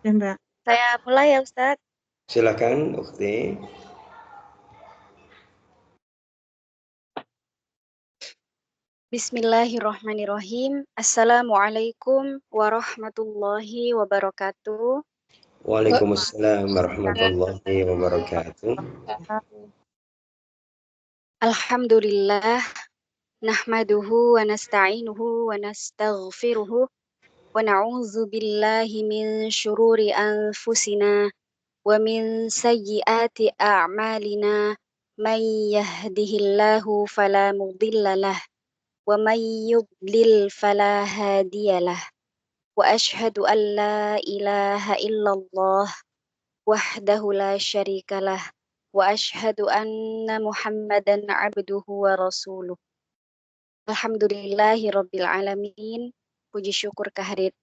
Chandra. Saya mulai ya Ustadz. Silakan, Ukhti. Bismillahirrahmanirrahim. Assalamualaikum warahmatullahi wabarakatuh. Waalaikumsalam warahmatullahi wabarakatuh. Alhamdulillah. Nahmaduhu wa nasta'inuhu wa nastaghfiruhu. Wa na'udzu billahi min syururi anfusina wa min sayyiati a'malina. Man yahdihillahu fala mudhillalah. Wa man yudlil fala hadiyalah. Wa ashhadu an la ilaha illallah wahdahu la syarikalah wa ashhadu anna Muhammadan abduhu wa rasuluh. Alhamdulillahi rabbil alamin. Puji syukur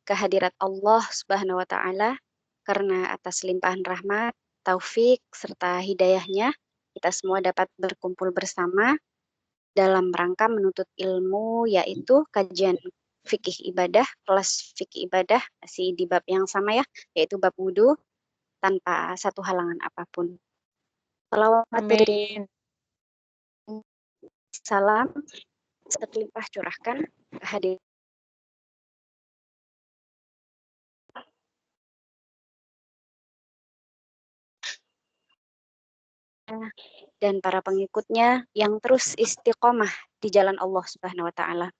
kehadirat Allah Subhanahu wa taala karena atas limpahan rahmat, taufik serta hidayahnya kita semua dapat berkumpul bersama dalam rangka menuntut ilmu, yaitu kajian fikih ibadah, kelas fikih ibadah masih di bab yang sama ya, yaitu bab wudu tanpa satu halangan apapun. Salawat Amin. salam terlimpah curahkan kehadiran dan para pengikutnya yang terus istiqomah di jalan Allah Subhanahu wa taala.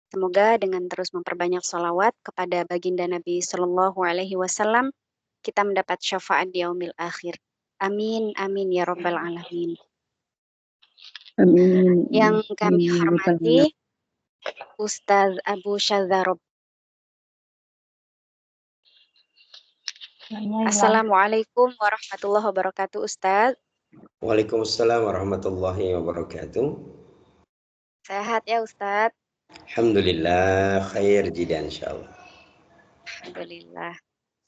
Semoga dengan terus memperbanyak sholawat kepada baginda Nabi Shallallahu alaihi wasallam kita mendapat syafaat di yaumil akhir. Amin amin ya rabbal alamin. Amin. Yang kami hormati Ustaz Abu Syadzar. Assalamualaikum warahmatullahi wabarakatuh Ustaz. Waalaikumsalam warahmatullahi wabarakatuh. Sehat ya Ustaz? Alhamdulillah, khair jidan insyaallah. Alhamdulillah.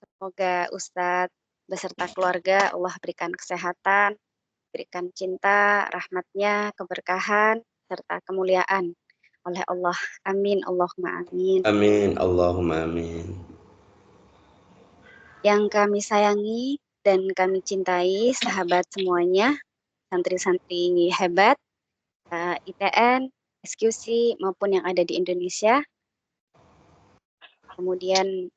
Semoga Ustadz beserta keluarga Allah berikan kesehatan, berikan cinta, rahmatnya, keberkahan, serta kemuliaan oleh Allah. Amin, Allahumma amin. Amin, Allahumma amin. Yang kami sayangi dan kami cintai sahabat semuanya, santri-santri hebat, ITN, SQC maupun yang ada di Indonesia. Kemudian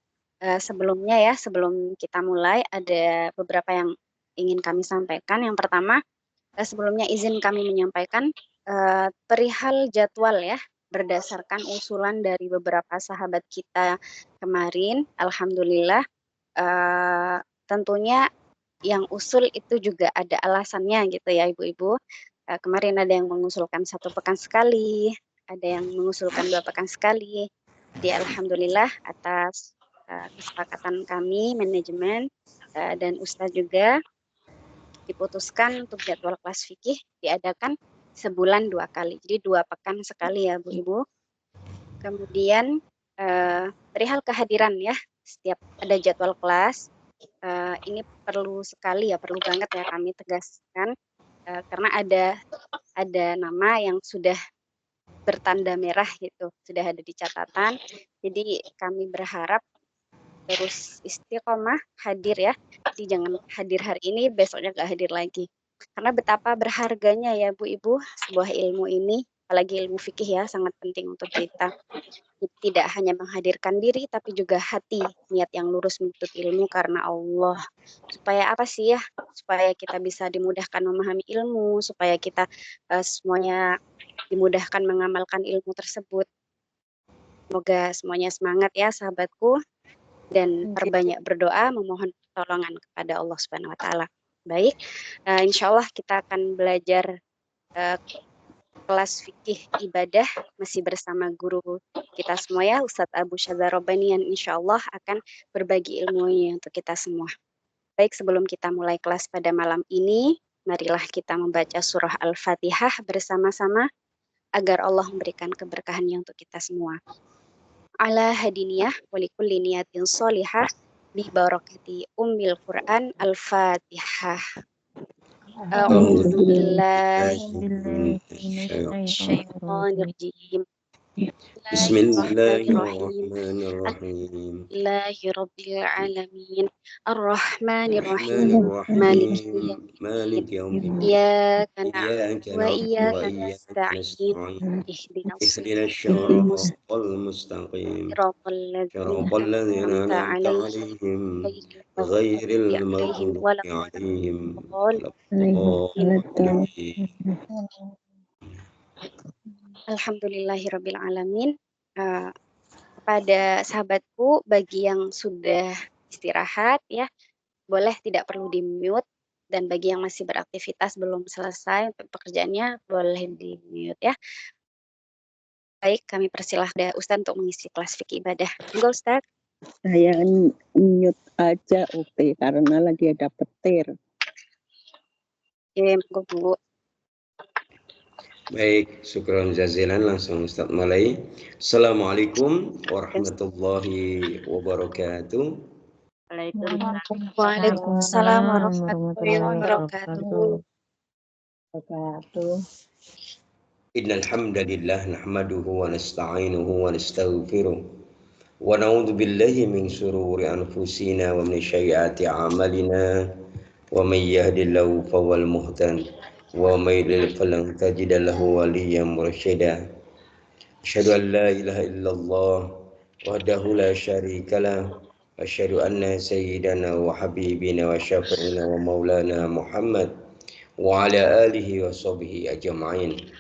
sebelumnya ya, sebelum kita mulai ada beberapa yang ingin kami sampaikan. Yang pertama, sebelumnya izin kami menyampaikan perihal jadwal ya, berdasarkan usulan dari beberapa sahabat kita kemarin. Alhamdulillah, tentunya yang usul itu juga ada alasannya gitu ya ibu-ibu. Kemarin ada yang mengusulkan 1 pekan sekali, ada yang mengusulkan 2 pekan sekali. Jadi alhamdulillah atas kesepakatan kami manajemen dan Ustadz juga diputuskan untuk jadwal kelas fikih diadakan sebulan 2 kali, jadi 2 pekan sekali ya Bu Ibu. Kemudian perihal kehadiran ya, setiap ada jadwal kelas ini perlu sekali ya, perlu banget ya kami tegaskan karena ada nama yang sudah bertanda merah gitu, sudah ada di catatan. Jadi kami berharap terus istiqomah hadir ya. Jadi jangan hadir hari ini, besoknya nggak hadir lagi. Karena betapa berharganya ya Bu Ibu sebuah ilmu ini, apalagi ilmu fikih ya, sangat penting untuk kita. Tidak hanya menghadirkan diri, tapi juga hati, niat yang lurus menuntut ilmu karena Allah. Supaya apa sih ya? Supaya kita bisa dimudahkan memahami ilmu, supaya kita semuanya dimudahkan mengamalkan ilmu tersebut. Semoga semuanya semangat ya sahabatku, dan perbanyak berdoa memohon pertolongan kepada Allah Subhanahu wa taala. Baik, insya Allah kita akan belajar kelas fikih ibadah masih bersama guru kita semua ya, Ustadz Abu Syadzar Rabbani, yang insya Allah akan berbagi ilmunya untuk kita semua. Baik, sebelum kita mulai kelas pada malam ini, marilah kita membaca surah Al-Fatihah bersama-sama agar Allah memberikan keberkahannya untuk kita semua. Ala hadiniyah walikulli niyatin sholihah bi barakati ummil Quran Al-Fatihah. A'udzu billahi minasyaitonir rajim. Bismillahirrahmanirrahim. Bismillahirrahmanirrahim. Alhamdulillahirabbil alamin. Arrahmanirrahim. Maliki Bismillahirrahmanirrahim. yaumiddin. Malik yaumiddin. Iyyaka na'budu Iyyaka wa na'budu wa iyyaka iyyaka nasta'in. nasta'in. Ihdinas Ihdinas siratal siratal mustaqim. mustaqim. Siratal ladzina Siratal ladzina an'amta an'amta 'alaihim alaihim ghairil ghairil maghdubi 'alaihim maghdubi alaihim waladdallin. waladdallin. Alhamdulillahirabbil alamin. Kepada sahabatku, bagi yang sudah istirahat ya, boleh tidak perlu di-mute, dan bagi yang masih beraktivitas belum selesai untuk pekerjaannya, boleh di-mute ya. Baik, kami persilahkan Ustaz untuk mengisi kelas fikih ibadah. Monggo Ustaz. Saya mute aja Uti karena lagi ada petir. Oke, monggo Bu. Baik, syukran jazilan, langsung Ustaz mulai. Assalamualaikum warahmatullahi wabarakatuh. Waalaikumsalam warahmatullahi wabarakatuh. Innal hamdalillah nahmaduhu wa nasta'inuhu wa nastaghfiruh wa na'udzu billahi min shururi anfusina wa min sayyiati a'malina wa may yahdihillahu fawal muhtadi wa may yudlil falan tajida lahu waliyyan mursyida. Asyhadu an la ilaha illallah wahdahu la syarika lah wa asyhadu anna sayyidana wa habibina wa syafi'ina wa maulana Muhammad wa ala alihi wa sahbihi ajma'in.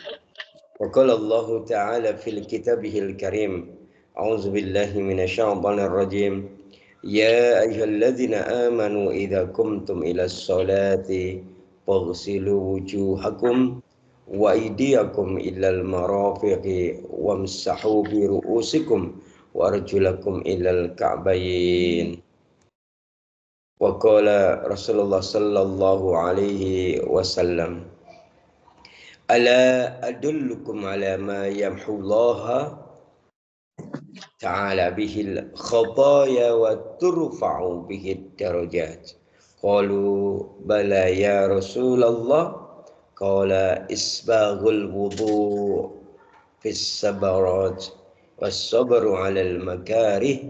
Wa qala Allah ta'ala fil kitabihil karim, a'udzu billahi minasyaitonir rajim. Ya ayyuhalladzina amanu idza qumtum ilas sholati faghsilu wujuhakum wa aydiyakum ilal marafiqi wamsahu bi ru'usikum wa arjulakum ilal ka'bayn. Wa qala Rasulullah sallallahu alaihi wasallam, ala adullukum ala ma yamhullaha ta'ala bihil khataya wa turfa'u bihid darajat. Qalu bala ya Rasulullah. Qala isbaghul wudu' fis sabarat was sabru 'alal makarih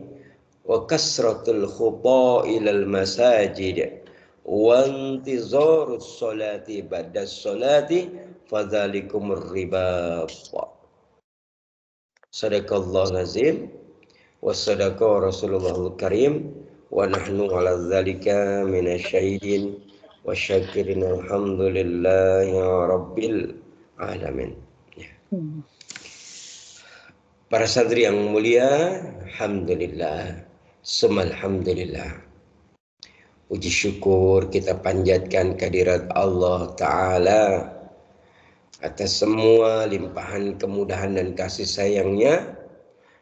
wa kasratul khuta ilal masajid wa intizarus salati ba'da salati fadzalikumur ribat. Sadaqallahul azim wa sadaqa Rasulullahul karim wa nahnu ala dzalika minasyahidin wa syakirin alhamdulillahi rabbil alamin. Para santri yang mulia, alhamdulillah, summa alhamdulillah. Puji syukur kita panjatkan kehadirat Allah Ta'ala atas semua limpahan kemudahan dan kasih sayangnya,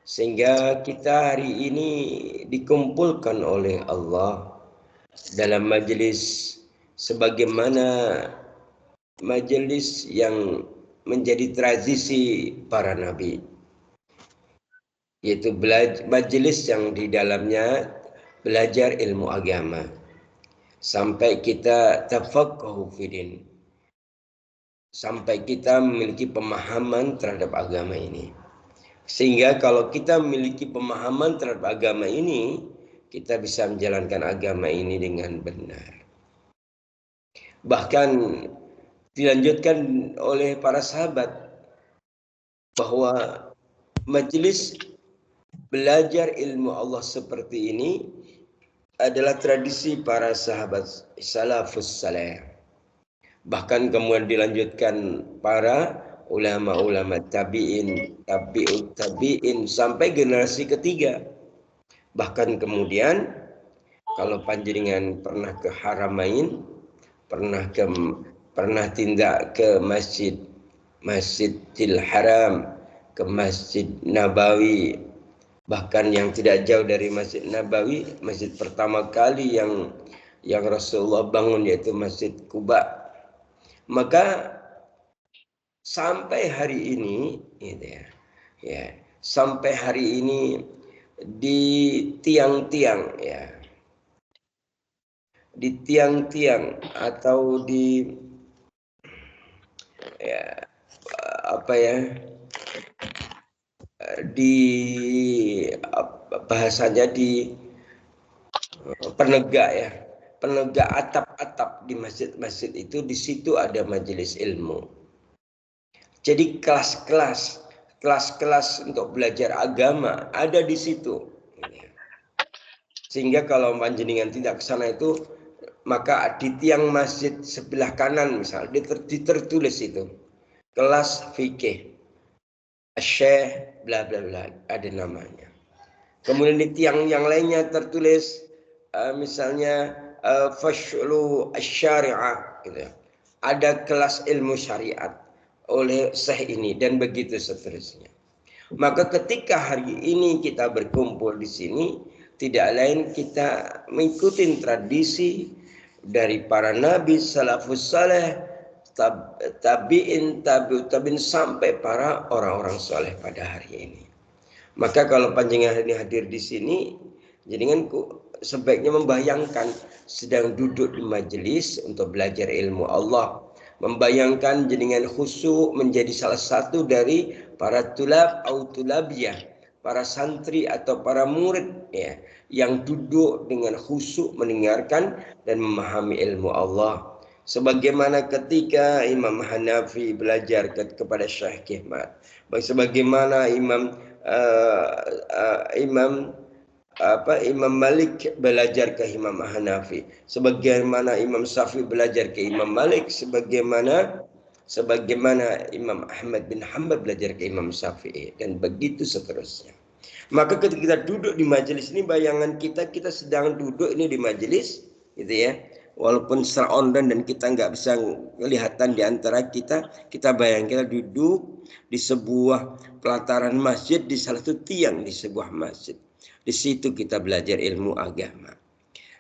sehingga kita hari ini dikumpulkan oleh Allah dalam majelis sebagaimana majelis yang menjadi tradisi para nabi, yaitu majelis yang di dalamnya belajar ilmu agama sampai kita tafaqahu fidin, sampai kita memiliki pemahaman terhadap agama ini. Sehingga kalau kita memiliki pemahaman terhadap agama ini, kita bisa menjalankan agama ini dengan benar. Bahkan dilanjutkan oleh para sahabat bahwa majelis belajar ilmu Allah seperti ini adalah tradisi para sahabat salafus saleh. Bahkan kemudian dilanjutkan para ulama-ulama tabi'in, tabi'ut tabi'in sampai generasi ketiga. Bahkan kemudian kalau panjenengan pernah ke Haramain, pernah tindak ke Masjidil Haram, ke Masjid Nabawi, bahkan yang tidak jauh dari Masjid Nabawi, masjid pertama kali yang Rasulullah bangun yaitu Masjid Quba. Maka sampai hari ini, gitu ya, sampai hari ini di tiang-tiang, ya, di tiang-tiang atau di, ya, apa ya, di bahasanya di penegak ya, penegak atap-atap di masjid-masjid itu, di situ ada majelis ilmu. Jadi kelas-kelas untuk belajar agama ada di situ. Sehingga kalau panjenengan tidak ke sana itu, maka di tiang masjid sebelah kanan misalnya tertulis itu kelas fikih Syekh bla bla bla, ada namanya. Kemudian di tiang yang lainnya tertulis misalnya Fashlu Syariah gitu ya. Ada kelas ilmu syariat oleh Syekh ini dan begitu seterusnya. Maka ketika hari ini kita berkumpul di sini, tidak lain kita mengikuti tradisi dari para nabi salafus saleh, tabi'in, tabi'in sampai para orang-orang soleh pada hari ini. Maka kalau panjenengan ini hadir di sini, jenengan sebaiknya membayangkan sedang duduk di majelis untuk belajar ilmu Allah. Membayangkan jenengan khusyuk menjadi salah satu dari para tulab atau tulabiyah, para santri atau para murid ya, yang duduk dengan khusyuk mendengarkan dan memahami ilmu Allah. Sebagaimana ketika Imam Hanafi belajar kepada Syekh Ahmad, sebagaimana Imam Imam Malik belajar ke Imam Hanafi, sebagaimana Imam Syafi'i belajar ke Imam Malik, sebagaimana Imam Ahmad bin Hanbal belajar ke Imam Syafi'i, dan begitu seterusnya. Maka ketika kita duduk di majelis ini, bayangan kita sedang duduk ini di majelis, gitu ya. Walaupun secara online dan kita nggak bisa kelihatan di antara kita bayangkan kita duduk di sebuah pelataran masjid, di salah satu tiang di sebuah masjid. Di situ kita belajar ilmu agama.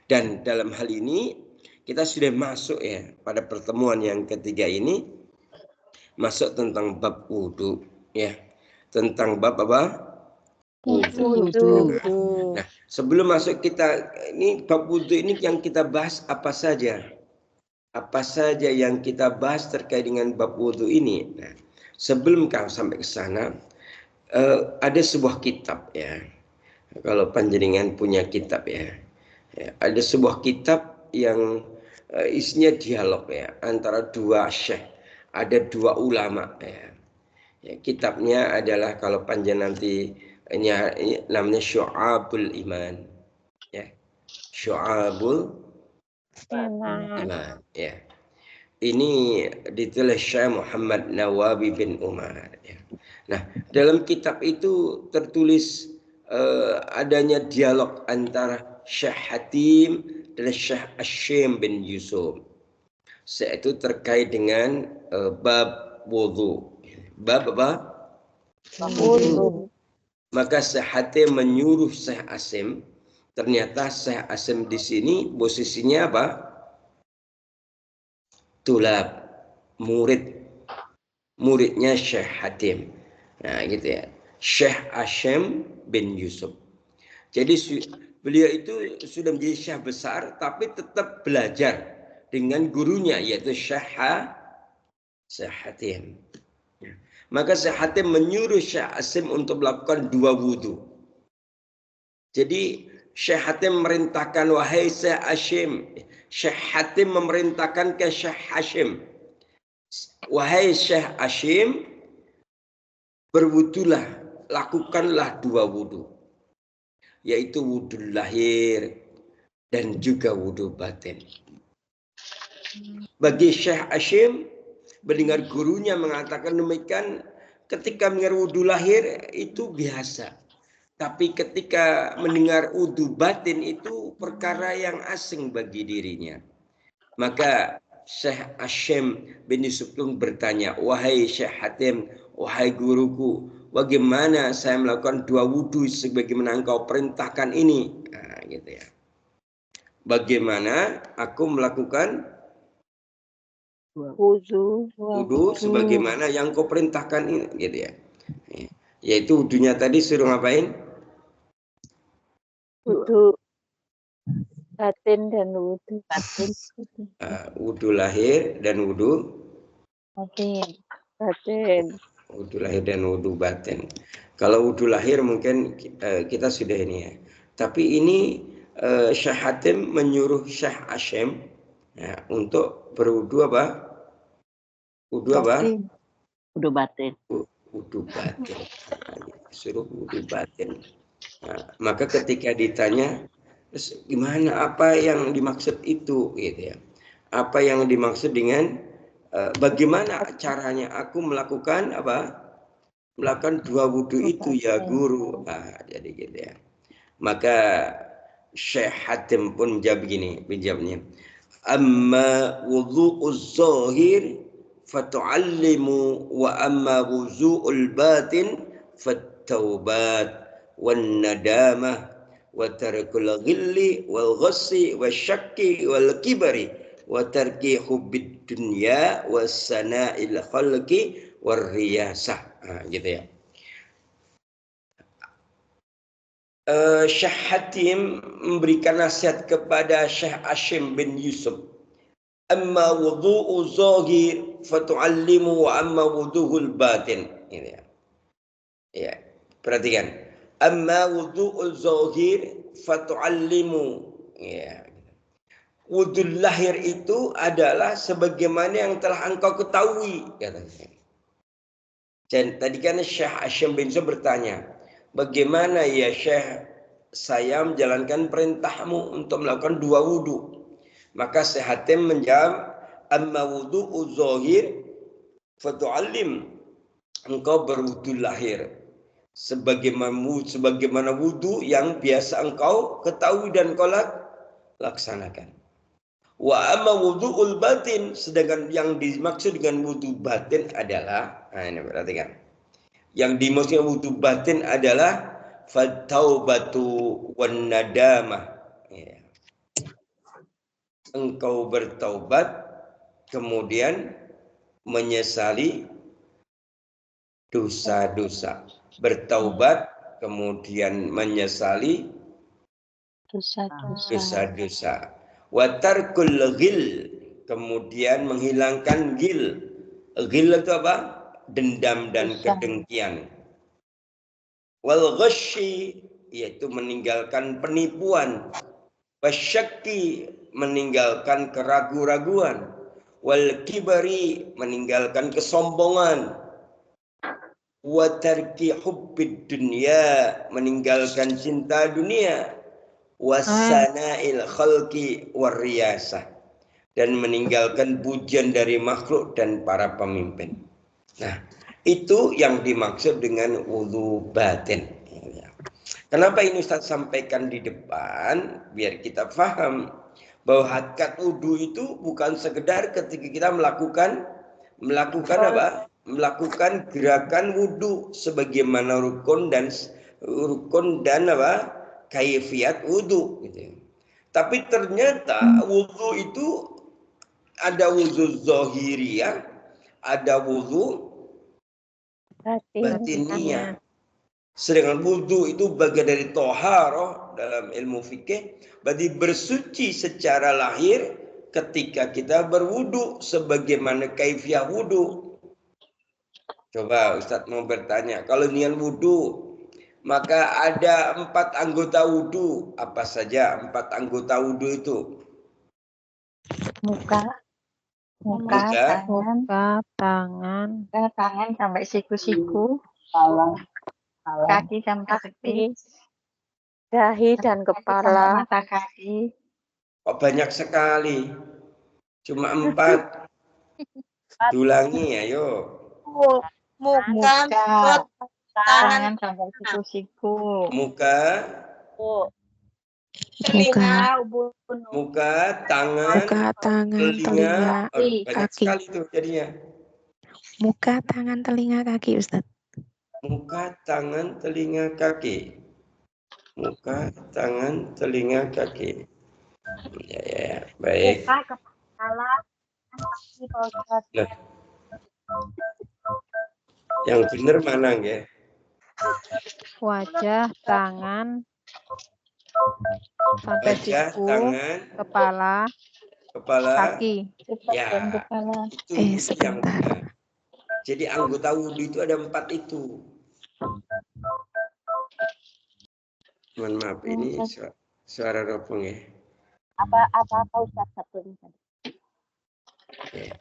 Dan dalam hal ini kita sudah masuk ya pada pertemuan yang ketiga ini, masuk tentang bab wudu ya. Tentang bab apa? Wudu. Nah, sebelum masuk kita ini bab wudu ini yang kita bahas apa saja? Apa saja yang kita bahas terkait dengan bab wudu ini? Nah, sebelum kau sampai ke sana, ada sebuah kitab ya. Kalau panjenengan punya kitab ya, ada sebuah kitab yang isinya dialog ya antara dua syekh, ada dua ulama ya. Kitabnya adalah kalau panjenengan nanti namanya Syu'abul Iman ya, Syu'abul Iman ya. Ini ditulis Syekh Muhammad Nawawi bin Umar ya. Nah, dalam kitab itu tertulis adanya dialog antara Syekh Hatim dan Syekh Hashim bin Yusuf. Itu terkait dengan bab wudu. Bab apa? Wudu. Maka Syekh Hatim menyuruh Syekh Hashim. Ternyata Syekh Hashim di sini posisinya apa? Tulab, muridnya Syekh Hatim. Nah, gitu ya. Syekh Hashim bin Yusuf. Jadi beliau itu sudah menjadi syekh besar, tapi tetap belajar dengan gurunya, yaitu Syekh Hatim. Maka Syekh Hatim menyuruh Syekh Hashim untuk melakukan dua wudu. Jadi Syekh Hatim merintahkan, wahai Syekh Hashim. Syekh Hatim memerintahkan ke Syekh Hashim, wahai Syekh Hashim, berwudulah, lakukanlah dua wudu, yaitu wudu lahir dan juga wudu batin. Bagi Syekh Hashim, mendengar gurunya mengatakan demikian, ketika mendengar wudu lahir itu biasa. Tapi ketika mendengar wudu batin itu perkara yang asing bagi dirinya. Maka Syekh Hashim bin Yusuf pun bertanya, wahai Syekh Hatim, wahai guruku, bagaimana saya melakukan dua wudu sebagaimana engkau perintahkan ini? Nah, gitu ya. Bagaimana aku melakukan wudu sebagaimana yang kau perintahkan ini, gitu ya. Yaitu wudunya tadi suruh ngapain? Wudu batin dan wudu batin. Wudu lahir dan wudu Batin. Wudu lahir dan wudu batin. Kalau wudu lahir mungkin kita sudah ini ya. Tapi ini Syekh Hatim menyuruh Syekh Hashim ya, untuk berwudu apa? Wudu apa? Wudu batin. Wudu batin. Suruh wudu batin. Nah, maka ketika ditanya, gimana, apa yang dimaksud itu, gitu ya? Apa yang dimaksud dengan bagaimana caranya aku melakukan apa? Melakukan dua wudu itu ya guru. Jadi gitu ya. Maka Syekh Hatim pun menjawab begini, menjawabnya. Amma wudhu'uz zahir fatu'allimu wa amma wudhu'ul batin fattaubat wan nadamah wa tarkul ghilli wal ghassi wasyakki wal kibari wa tarki hubbid dunya was sana'il khalqi war riyasah. Gitu ya. Syekh Hatim memberikan nasihat kepada Syekh Hashim bin Yusuf. Amma wudhu'u zahir fatu'allimu wa amma wudhu'ul batin. Ini ya. Ya, perhatikan. Amma wudhu'u zahir fatu'allimu. Ya. Wudhu lahir itu adalah sebagaimana yang telah engkau ketahui, katanya. Dan tadi kan Syekh Hashim bin Yusuf bertanya, bagaimana ya Syekh saya menjalankan perintahmu untuk melakukan dua wudu? Maka Syekh Hatim menjawab, amma wudu'u zahir fatu'allim, engkau berwudu lahir sebagaimana wudu yang biasa engkau ketahui dan kau laksanakan. Wa amma wudu'ul batin, sedangkan yang dimaksud dengan wudu batin adalah, ini perhatikan, yang dimaksud wudu batin adalah fataubatu wan nadamah. Ya. Engkau bertaubat kemudian menyesali dosa-dosa. Bertaubat kemudian menyesali dosa-dosa. Wa tarkul ghil, kemudian menghilangkan ghil. Ghil itu apa? Dendam dan kedengkian. Wal ghasyi, yaitu meninggalkan penipuan. Wasyakki, meninggalkan keraguan-raguan. Wal kibari, meninggalkan kesombongan. Wa tarki hubbid dunya, meninggalkan cinta dunia. Wasana'il khalqi war riyasah, dan meninggalkan pujian dari makhluk dan para pemimpin. Nah, itu yang dimaksud dengan wudu batin. Kenapa ini Ustaz sampaikan di depan? Biar kita paham bahwa hakikat wudu itu bukan sekedar ketika kita melakukan apa? Melakukan gerakan wudu sebagaimana rukun dan apa? Kaifiat wudu gitu. Tapi ternyata wudu itu ada wudu zahiriyah, ada wudu batiniyah. Sedangkan wudu itu bagian dari toharoh dalam ilmu fikih, berarti bersuci secara lahir ketika kita berwudu sebagaimana kaifiah wudu. Coba Ustadz mau bertanya, kalau niat wudu, maka ada 4 anggota wudu. Apa saja 4 anggota wudu itu? Muka, tangan sampai siku-siku, kaki sampai kaki, dahi dan kepala, mata kaki. Kok banyak sekali? Cuma 4. Diulangi ayo. Muka, tangan sampai siku-siku. Muka, tangan, telinga. Banyak sekali itu jadinya. Muka, tangan, telinga, kaki, Ustaz. Muka, tangan, telinga, kaki. Muka, tangan, telinga, kaki. Ya, baik. Muka, kepala, kaki, Nah, yang benar mana ya? Wajah, tangan, sampai Wajah, siku, tangan, kepala, kaki. kaki. Ya, kepala. itu yang benar. Jadi anggota wudhu itu ada 4 itu. Mohon maaf, ini suara ropong ya. Apa Ustaz satunya tadi? Ya.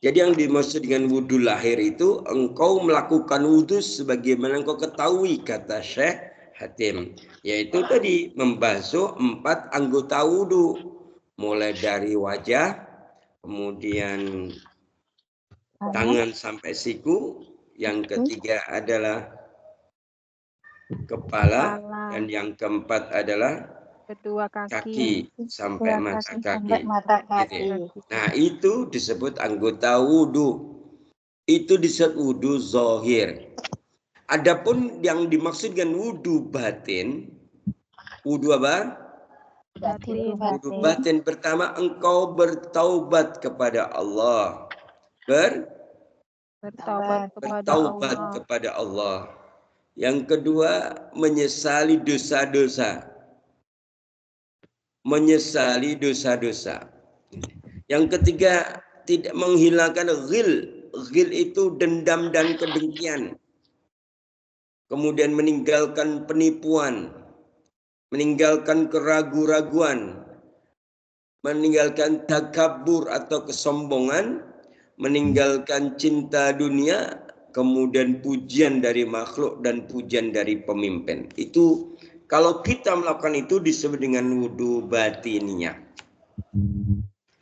Jadi yang dimaksud dengan wudhu lahir itu engkau melakukan wudhu sebagaimana engkau ketahui, kata Syekh Hatim, yaitu tadi membasuh 4 anggota wudhu, mulai dari wajah, kemudian tangan sampai siku, yang ketiga adalah kepala, dan yang keempat adalah Kedua kaki sampai mata kaki. Mata Gitu. Nah, itu disebut anggota wudhu. Itu disebut wudhu zahir. Adapun yang dimaksud dengan wudhu batin, wudhu apa? Wudhu batin. Pertama, engkau bertaubat kepada Allah. Bertaubat kepada Allah. Yang kedua, menyesali dosa-dosa. Menyesali dosa-dosa. Yang ketiga, tidak menghilangkan ghil. Ghil itu dendam dan kedengkian. Kemudian meninggalkan penipuan, meninggalkan keraguan-raguan, meninggalkan takabur atau kesombongan, meninggalkan cinta dunia, kemudian pujian dari makhluk dan pujian dari pemimpin. Itu kalau kita melakukan itu disebut dengan wudhu batiniyah.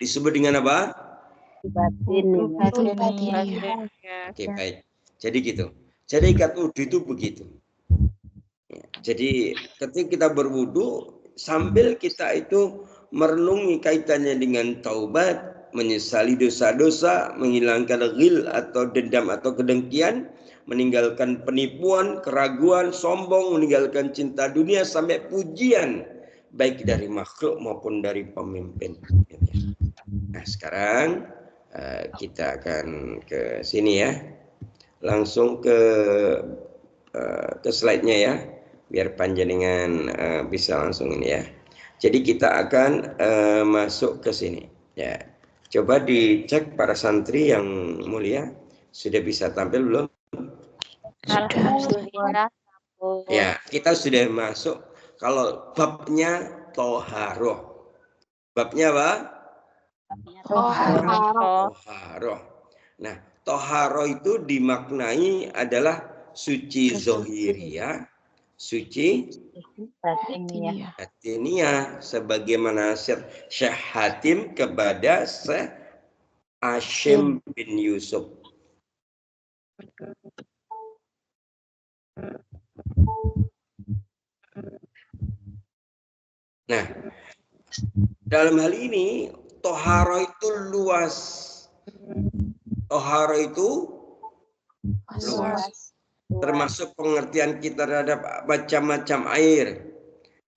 Disebut dengan apa? Oke, baik. Jadi gitu. Jadi ikat wudhu itu begitu. Ya, jadi ketika kita berwudhu, sambil kita itu merenungi kaitannya dengan taubat, menyesali dosa-dosa, menghilangkan ghil atau dendam atau kedengkian, meninggalkan penipuan, keraguan, sombong, meninggalkan cinta dunia, sampai pujian baik dari makhluk maupun dari pemimpin. Nah, sekarang kita akan ke sini ya, langsung ke slide-nya ya, biar panjenengan bisa langsung ini ya. Jadi kita akan masuk ke sini ya. Coba dicek para santri yang mulia, sudah bisa tampil belum? Alhamdulillah. Ya, kita sudah masuk. Kalau babnya toharoh. Babnya apa? Toharoh. Nah, toharoh itu dimaknai adalah suci zohiriyah, suci batiniyah, sebagaimana Syekh Hatim kepada Syekh Hashim bin Yusuf. Nah, dalam hal ini toharoh itu luas. Toharoh itu luas. Termasuk pengertian kita terhadap macam-macam air.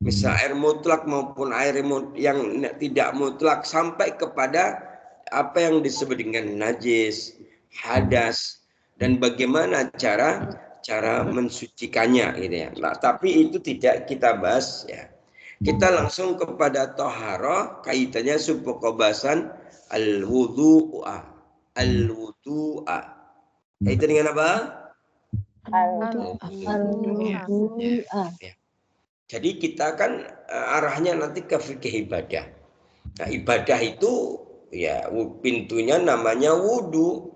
Misal air mutlak maupun air yang tidak mutlak, sampai kepada apa yang disebut dengan najis, hadas, dan bagaimana cara mensucikannya gitu ya. Nah, tapi itu tidak kita bahas ya. Kita langsung kepada toharoh, kaitannya subkobasan al-wudu'a. Al-wudu'a. Kaitan dengan apa? Ya. Jadi kita kan arahnya nanti ke fikih ibadah. Nah, ibadah itu ya pintunya namanya wudu.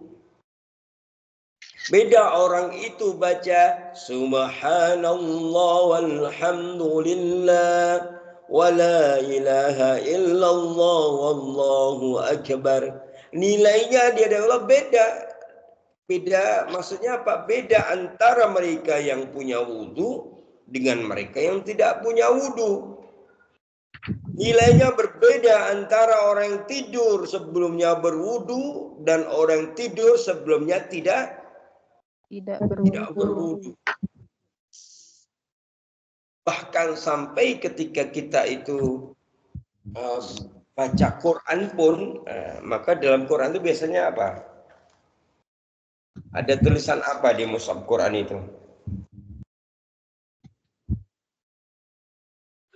Beda orang itu baca subhanallah walhamdulillah wala ilaha illallah wallahu akbar. Nilainya di hadapan Allah beda. Beda maksudnya apa? Beda antara mereka yang punya wudu dengan mereka yang tidak punya wudu. Nilainya berbeda antara orang yang tidur sebelumnya berwudu dan orang yang tidur sebelumnya tidak berwudu. Bahkan sampai ketika kita itu baca Quran pun, maka dalam Quran itu biasanya apa? Ada tulisan apa di mushaf Quran itu?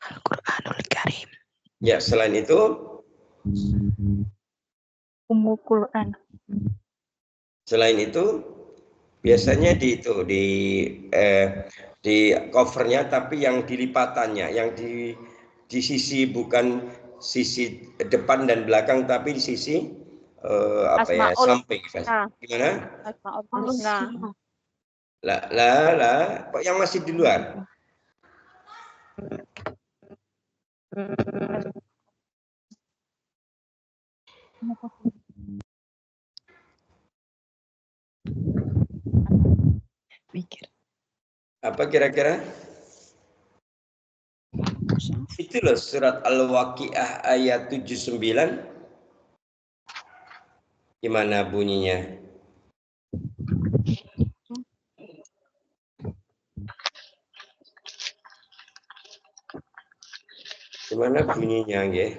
Al-Quranul Karim. Ya, selain itu Ummul Quran. Selain itu biasanya di covernya, tapi yang dilipatannya, yang di sisi, bukan sisi depan dan belakang, tapi di sisi samping. Gimana? Asmaul Husna. Lah, kok yang masih di luar? Mikir. Apa kira-kira? Itu loh surat Al-Waqiah ayat 79. Gimana bunyinya? Gimana bunyinya, nggih?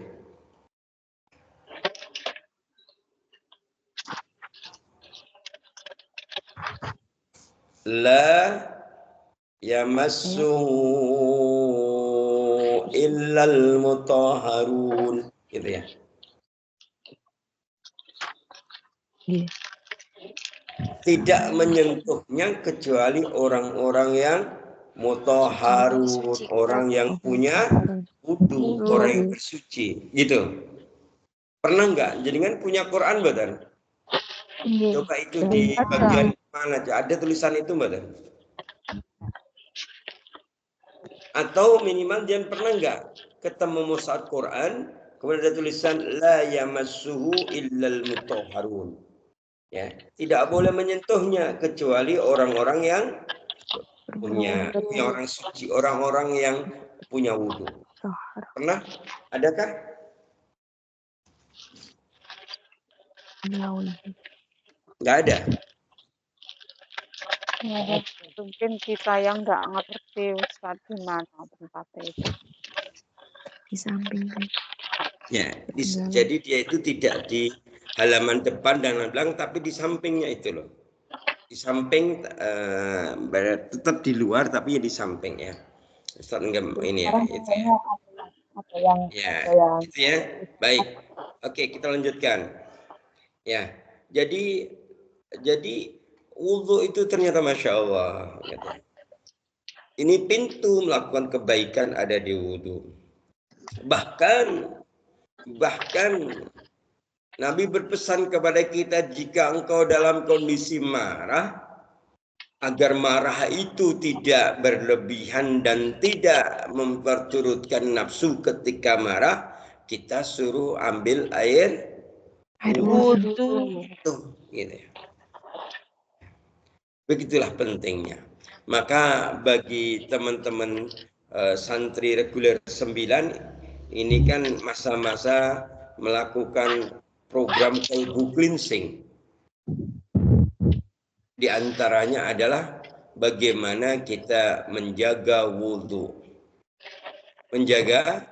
La yamassuhu illal mutahharun, gitu ya. Iya. Tidak menyentuhnya kecuali orang-orang yang mutahharun, orang yang punya wudu, orang yang bersuci, gitu. Pernah nggak? Jadi kan punya Quran, Mbak Dan? Coba itu di bagian mana? Ada tulisan itu, Mbak Dan? Atau minimal dia pernah nggak ketemu mushaf Quran, kemudian ada tulisan la yamassuhu illal mutahharun. Ya, tidak boleh menyentuhnya kecuali orang-orang yang punya orang suci, orang-orang yang punya wudu. Pernah? Adakah? Nggak ada. Mungkin kita yang nggak ngerti Ustaz di mana tempatnya itu. Di samping. Ya, jadi dia itu tidak di halaman depan dan belakang, tapi di sampingnya itu loh. Di samping, tetap di luar, tapi ya di samping ya. Ustaz enggak ini ya, itu ya. Gitu ya. Baik. Oke, kita lanjutkan. Ya, jadi wudu itu ternyata Masya Allah. Gitu. Ini pintu melakukan kebaikan ada di wudu. Bahkan Nabi berpesan kepada kita, jika engkau dalam kondisi marah, agar marah itu tidak berlebihan dan tidak memperturutkan nafsu ketika marah, kita suruh ambil air wudu. Gitu. Begitulah pentingnya. Maka bagi teman-teman santri reguler 9, ini kan masa-masa melakukan program kalbu cleansing. Di antaranya adalah bagaimana kita menjaga wudhu. Menjaga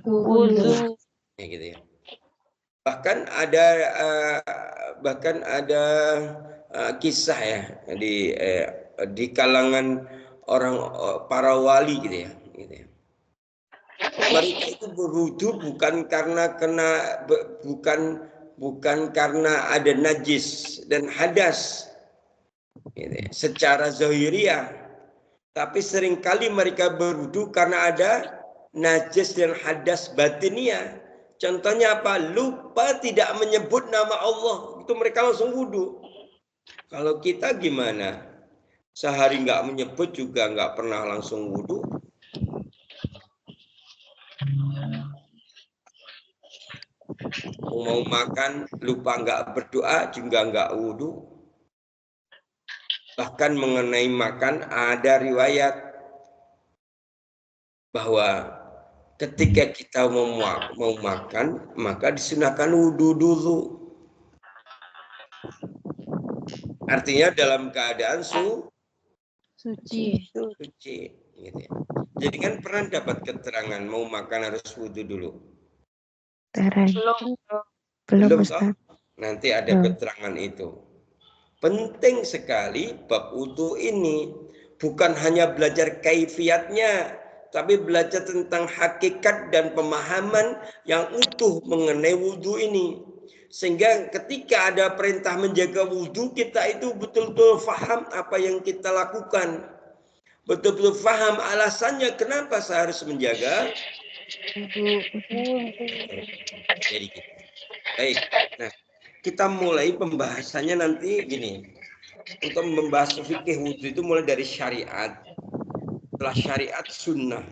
wudhu. Ya, gitu ya. Bahkan ada kisah ya di kalangan para wali gitu ya. Mereka itu berwudu bukan karena ada najis dan hadas gitu, secara zahiriah, tapi seringkali mereka berwudu karena ada najis dan hadas batiniah. Contohnya apa? Lupa tidak menyebut nama Allah, itu mereka langsung wudu. Kalau kita gimana? Sehari nggak menyebut juga nggak pernah langsung wudu. Mau makan lupa nggak berdoa juga nggak wudu. Bahkan mengenai makan ada riwayat bahwa ketika kita mau makan maka disunahkan wudu dulu. Artinya dalam keadaan suci. Gitu ya. Jadi kan pernah dapat keterangan mau makan harus wudu dulu. Belum Ustaz. Nanti ada keterangan itu. Penting sekali bab wudu ini, bukan hanya belajar kaifiatnya, tapi belajar tentang hakikat dan pemahaman yang utuh mengenai wudu ini. Sehingga ketika ada perintah menjaga wudhu, kita itu betul-betul faham apa yang kita lakukan. Betul-betul faham alasannya kenapa saya harus menjaga wudhu. Jadi gitu. Baik, nah kita mulai pembahasannya nanti gini. Untuk membahas fikih wudhu itu mulai dari syariat. Setelah syariat sunnah.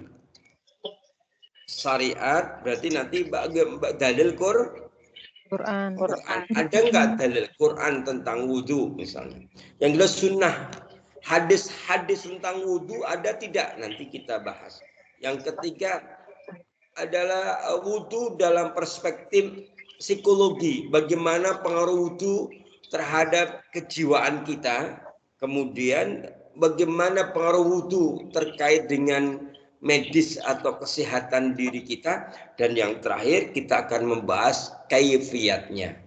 Syariat berarti nanti dalil Quran. Ada nggak dalil Quran tentang wudhu misalnya? Yang jelas sunnah. Hadis-hadis tentang wudhu ada tidak? Nanti kita bahas. Yang ketiga adalah wudhu dalam perspektif psikologi. Bagaimana pengaruh wudhu terhadap kejiwaan kita. Kemudian bagaimana pengaruh wudhu terkait dengan medis atau kesehatan diri kita. Dan yang terakhir kita akan membahas kaifiyatnya.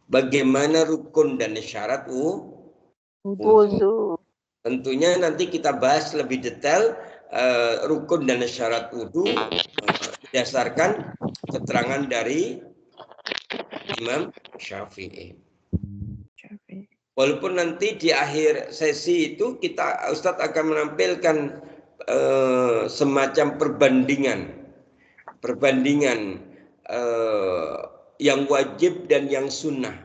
Bagaimana rukun dan syarat wudhu. Tentunya nanti kita bahas lebih detail rukun dan syarat wudhu berdasarkan keterangan dari Imam Syafi'i. Walaupun nanti di akhir sesi itu Ustadz akan menampilkan semacam perbandingan yang wajib dan yang sunnah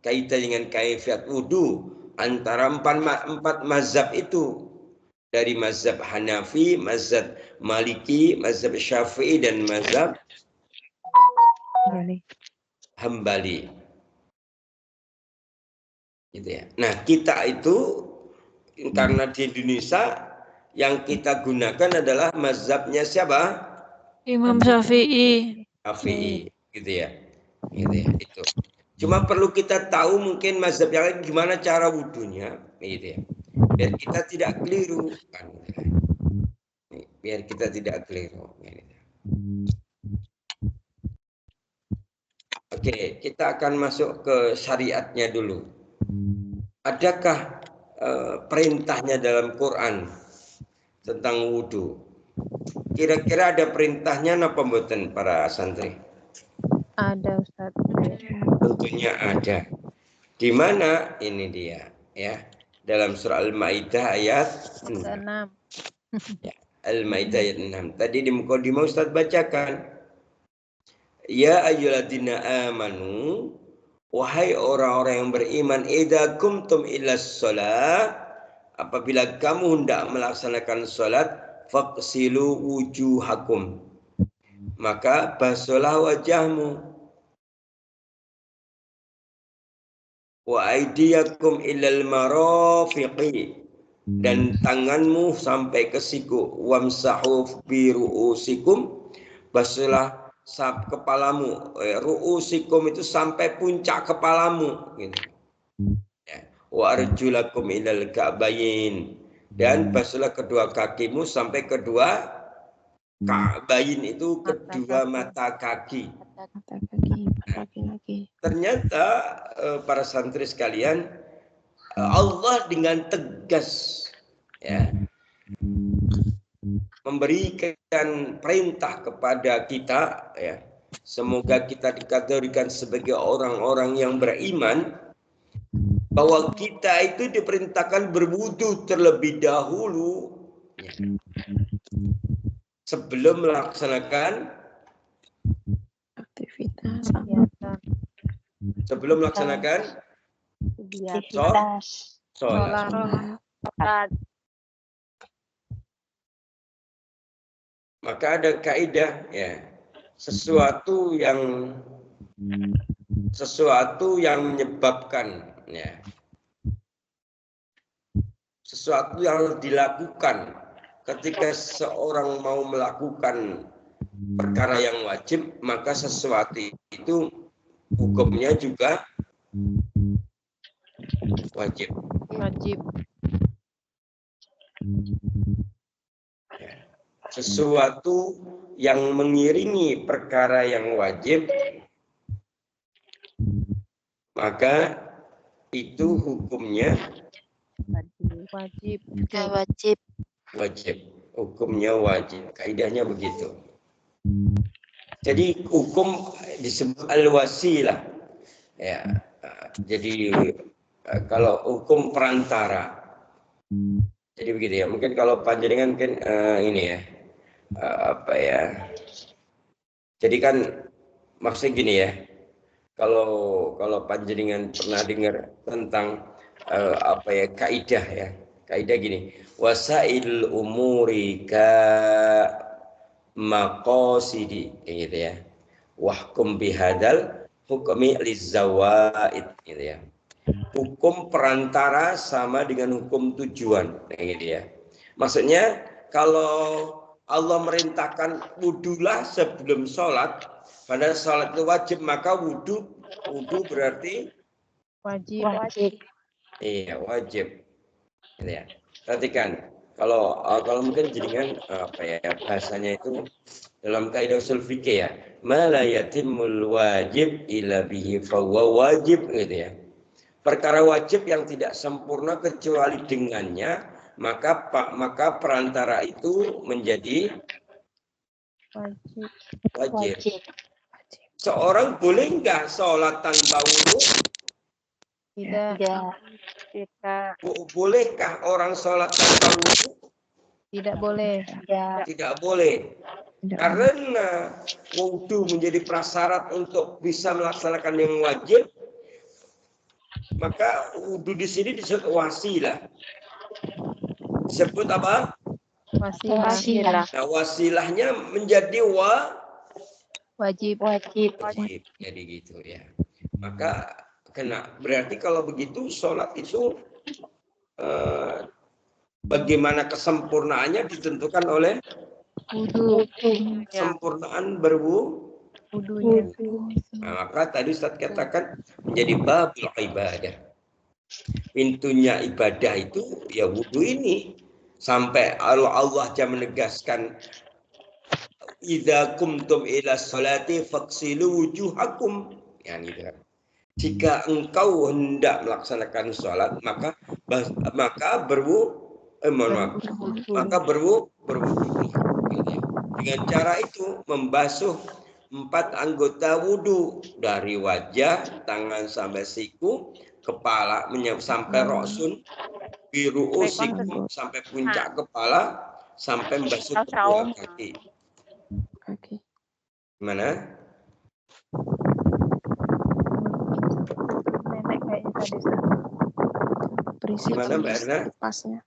kaitan dengan kaifiyat wudhu antara empat mazhab itu, dari mazhab Hanafi, mazhab Maliki, mazhab Syafi'i, dan mazhab Hambali. Gitu ya. Nah, kita itu karena di Indonesia yang kita gunakan adalah mazhabnya siapa? Imam Syafi'i. Syafi'i, gitu ya. Gitu ya, itu. Cuma perlu kita tahu mungkin mazhab yang lain gimana cara wudhunya, gitu ya. Biar kita tidak keliru kan. Biar kita tidak keliru. Gitu. Oke, kita akan masuk ke syariatnya dulu. Adakah perintahnya dalam Quran tentang wudhu? Kira-kira ada perintahnya apa mboten para santri? Ada Ustaz. Tentunya ada. Di mana ini dia ya? Dalam surah Al-Maidah ayat 6. Ya, Al-Maidah ayat 6. Tadi di mukadimah Ustaz bacakan. Ya ayyuhalladzina amanu, wahai orang-orang yang beriman, idza kumtum ilas shalah, apabila kamu hendak melaksanakan salat, faqsilu wujuhakum, maka basuhlah wajahmu, wa aydiyakum ilal marafiqi, dan tanganmu sampai ke siku, wamsahu bi ru'usikum, basuhlah kepalamu, ru'usikum itu sampai puncak kepalamu, gitu. Ya. Wa arjulakum ilal ka'bayin, dan basuhlah kedua kakimu sampai kedua ka'bayin itu kedua mata kaki. Ternyata para santri sekalian, Allah dengan tegas ya memberikan perintah kepada kita ya, semoga kita dikategorikan sebagai orang-orang yang beriman, bahwa kita itu diperintahkan berwudu terlebih dahulu ya, sebelum melaksanakan aktivitas. Sebelum melaksanakan sholat. Maka ada kaidah ya, sesuatu yang menyebabkan ya, sesuatu yang harus dilakukan ketika seorang mau melakukan perkara yang wajib, maka sesuatu itu hukumnya juga wajib. Sesuatu yang mengiringi perkara yang wajib, maka itu hukumnya wajib. Hukumnya wajib. Kaidahnya begitu. Jadi hukum disebut al-wasilah. Ya, jadi kalau hukum perantara, jadi begitu ya. Mungkin kalau panjenengan mungkin ini ya, apa ya? Jadi kan maksudnya gini ya. Kalau panjenengan pernah dengar tentang apa ya, kaidah ya. Kaidah gini, wasail umuri ka maqasidi, gitu ya. Wahkum bihadal hukmi lizawaid, gitu ya. Hukum perantara sama dengan hukum tujuan, gitu ya. Maksudnya kalau Allah merintahkan wudulah sebelum sholat, padahal sholat itu wajib, maka wudu berarti Wajib. iya wajib. Gitu ya. Perhatikan, kalau mungkin jadikan apa ya bahasanya itu dalam kaidah usul fikih ya, ma la yatimul wajib illa bihi fahuwa wajib, gitu ya. Perkara wajib yang tidak sempurna kecuali dengannya, maka perantara itu menjadi wajib. Seorang boleh enggak sholat tanpa wudu? Tidak. Bolehkah orang sholat tanpa wudu? Tidak boleh. Tidak boleh. Karena wudu menjadi prasyarat untuk bisa melaksanakan yang wajib, maka wudu di sini disebut wasilah. Disebut apa? Wasilah. Nah, wasilahnya menjadi Wajib. Jadi gitu ya. Maka berarti kalau begitu sholat itu bagaimana kesempurnaannya ditentukan oleh Wudu. kesempurnaan berwudu. Nah, maka tadi Ustaz katakan menjadi babul ibadah. Pintunya ibadah itu ya wudu ini. Sampai Allah menegaskan idza kumtum ila sholati faghsilu wujuhakum. Ya gitu. Jika engkau hendak melaksanakan sholat, maka berwudu. Dengan cara itu membasuh 4 anggota wudu, dari wajah, tangan sampai siku, kepala sampai roksun, biru usikum sampai puncak kepala, sampai membasuh kedua kaki. Gimana? Nenek kayaknya tadi. Berisik Gimana Mbak Erna? pasnya.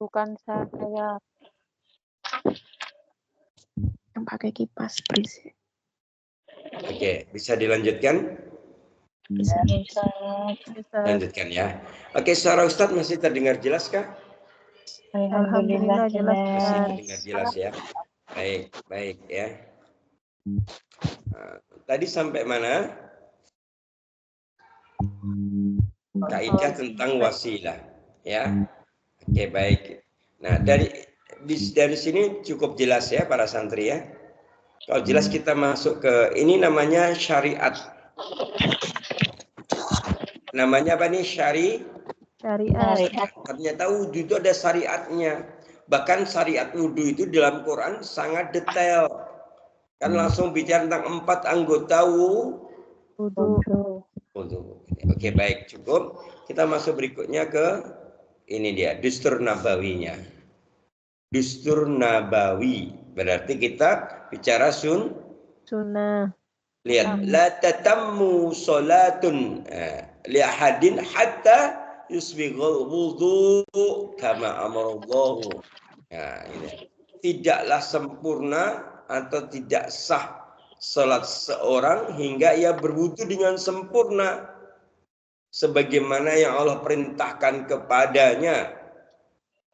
Bukan saya. Yang pakai kipas berisik. Oke, bisa dilanjutkan? Bisa. Lanjutkan ya. Oke, suara Ustadz masih terdengar jelas kah? Alhamdulillah jelas. Masih terdengar jelas ya. Baik ya. Nah, tadi sampai mana? Kaidah tentang wasilah ya. Oke, baik. Nah, dari sini cukup jelas ya para santri ya. Kalau jelas kita masuk ke ini namanya syariat. Namanya apa nih? Syariat. Ternyata wudhu itu ada syariatnya. Bahkan syariat wudhu itu dalam Quran sangat detail. Kan langsung bicara tentang 4 anggota wudhu. Oke, baik, cukup. Kita masuk berikutnya ke ini dia, Dustur Nabawinya. Dustur Nabawi berarti kita bicara sunnah. Lihat, la tatammu salatun li ahadin hatta yusbighal wudu kama amarallahu. Nah, ini. Tidaklah sempurna atau tidak sah salat seorang hingga ia berwudu dengan sempurna sebagaimana yang Allah perintahkan kepadanya,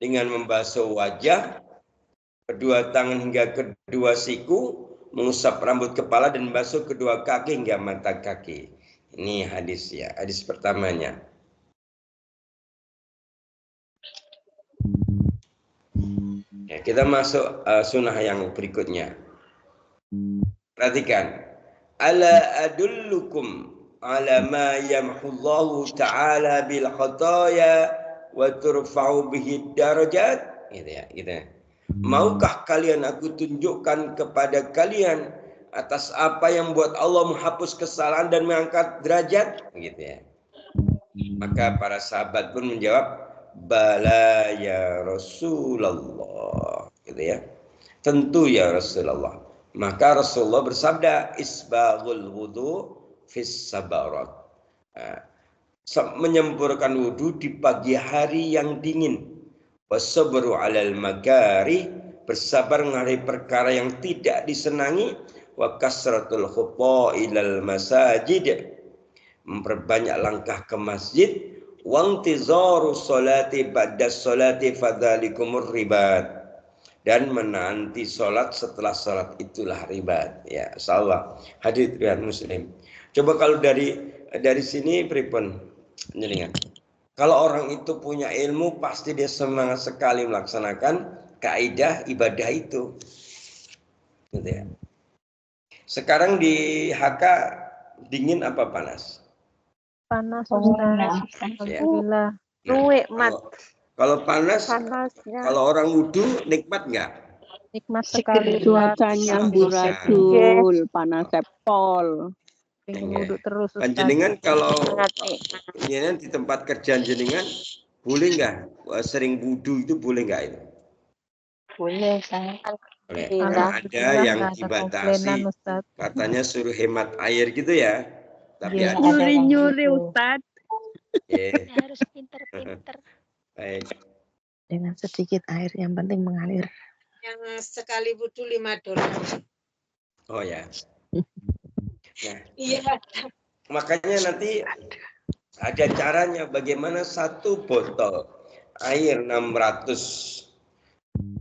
dengan membasuh wajah, kedua tangan hingga kedua siku, mengusap rambut kepala dan membasuh kedua kaki hingga mata kaki. Ini hadis ya, hadis pertamanya. Ya, kita masuk sunnah yang berikutnya. Perhatikan. Ala adullukum ala ma yamhullahu ta'ala bil khataya wa turfa'u bihi darajat. Gitu ya, gitu. Maukah kalian aku tunjukkan kepada kalian atas apa yang buat Allah menghapus kesalahan dan mengangkat derajat, gitu ya. Maka para sahabat pun menjawab, bala ya Rasulullah, gitu ya. Tentu ya Rasulullah. Maka Rasulullah bersabda, isbaghul wudu fis sabarat. Menyempurnakan wudu di pagi hari yang dingin. Wasabru 'alal makari, bersabar menghadapi perkara yang tidak disenangi. Wa kasratul khutha ilal masajid, memperbanyak langkah ke masjid. Wangtizaru sholati ba'da sholati fadzalikumur ribat, dan menanti sholat setelah sholat itulah ribat. Ya, insyaallah. Hadits riwayat Muslim. Coba kalau dari sini pripun jenengan? Kalau orang itu punya ilmu, pasti dia semangat sekali melaksanakan kaidah ibadah itu. Gitu ya. Sekarang di HK dingin apa panas? Panas, Oh, Ustaz. Ya. Alhamdulillah. Nah, Luwek, Mat. kalau panas, Panasnya kalau orang wudhu nikmat nggak? nikmat sekali. Cuacanya amburadul, panas pol. Pengen wudhu terus, Ustaz. Panjenengan kalau Sangat nih. jenengan di tempat kerjaan jenengan boleh nggak sering wudhu itu boleh nggak itu? boleh saya. Boleh. Alhamdulillah, Karena ada yang nggak ada dibatasi, komplainan, Ustaz. katanya suruh hemat air gitu ya. Tapi Iya. ada Nyuri-nyuri gitu. Ustaz. Harus pinter-pinter. Baik. Dengan sedikit air, yang penting mengalir. Yang sekali wudhu $5. Oh ya. Nah, Iya. makanya nanti ada caranya bagaimana satu botol air 600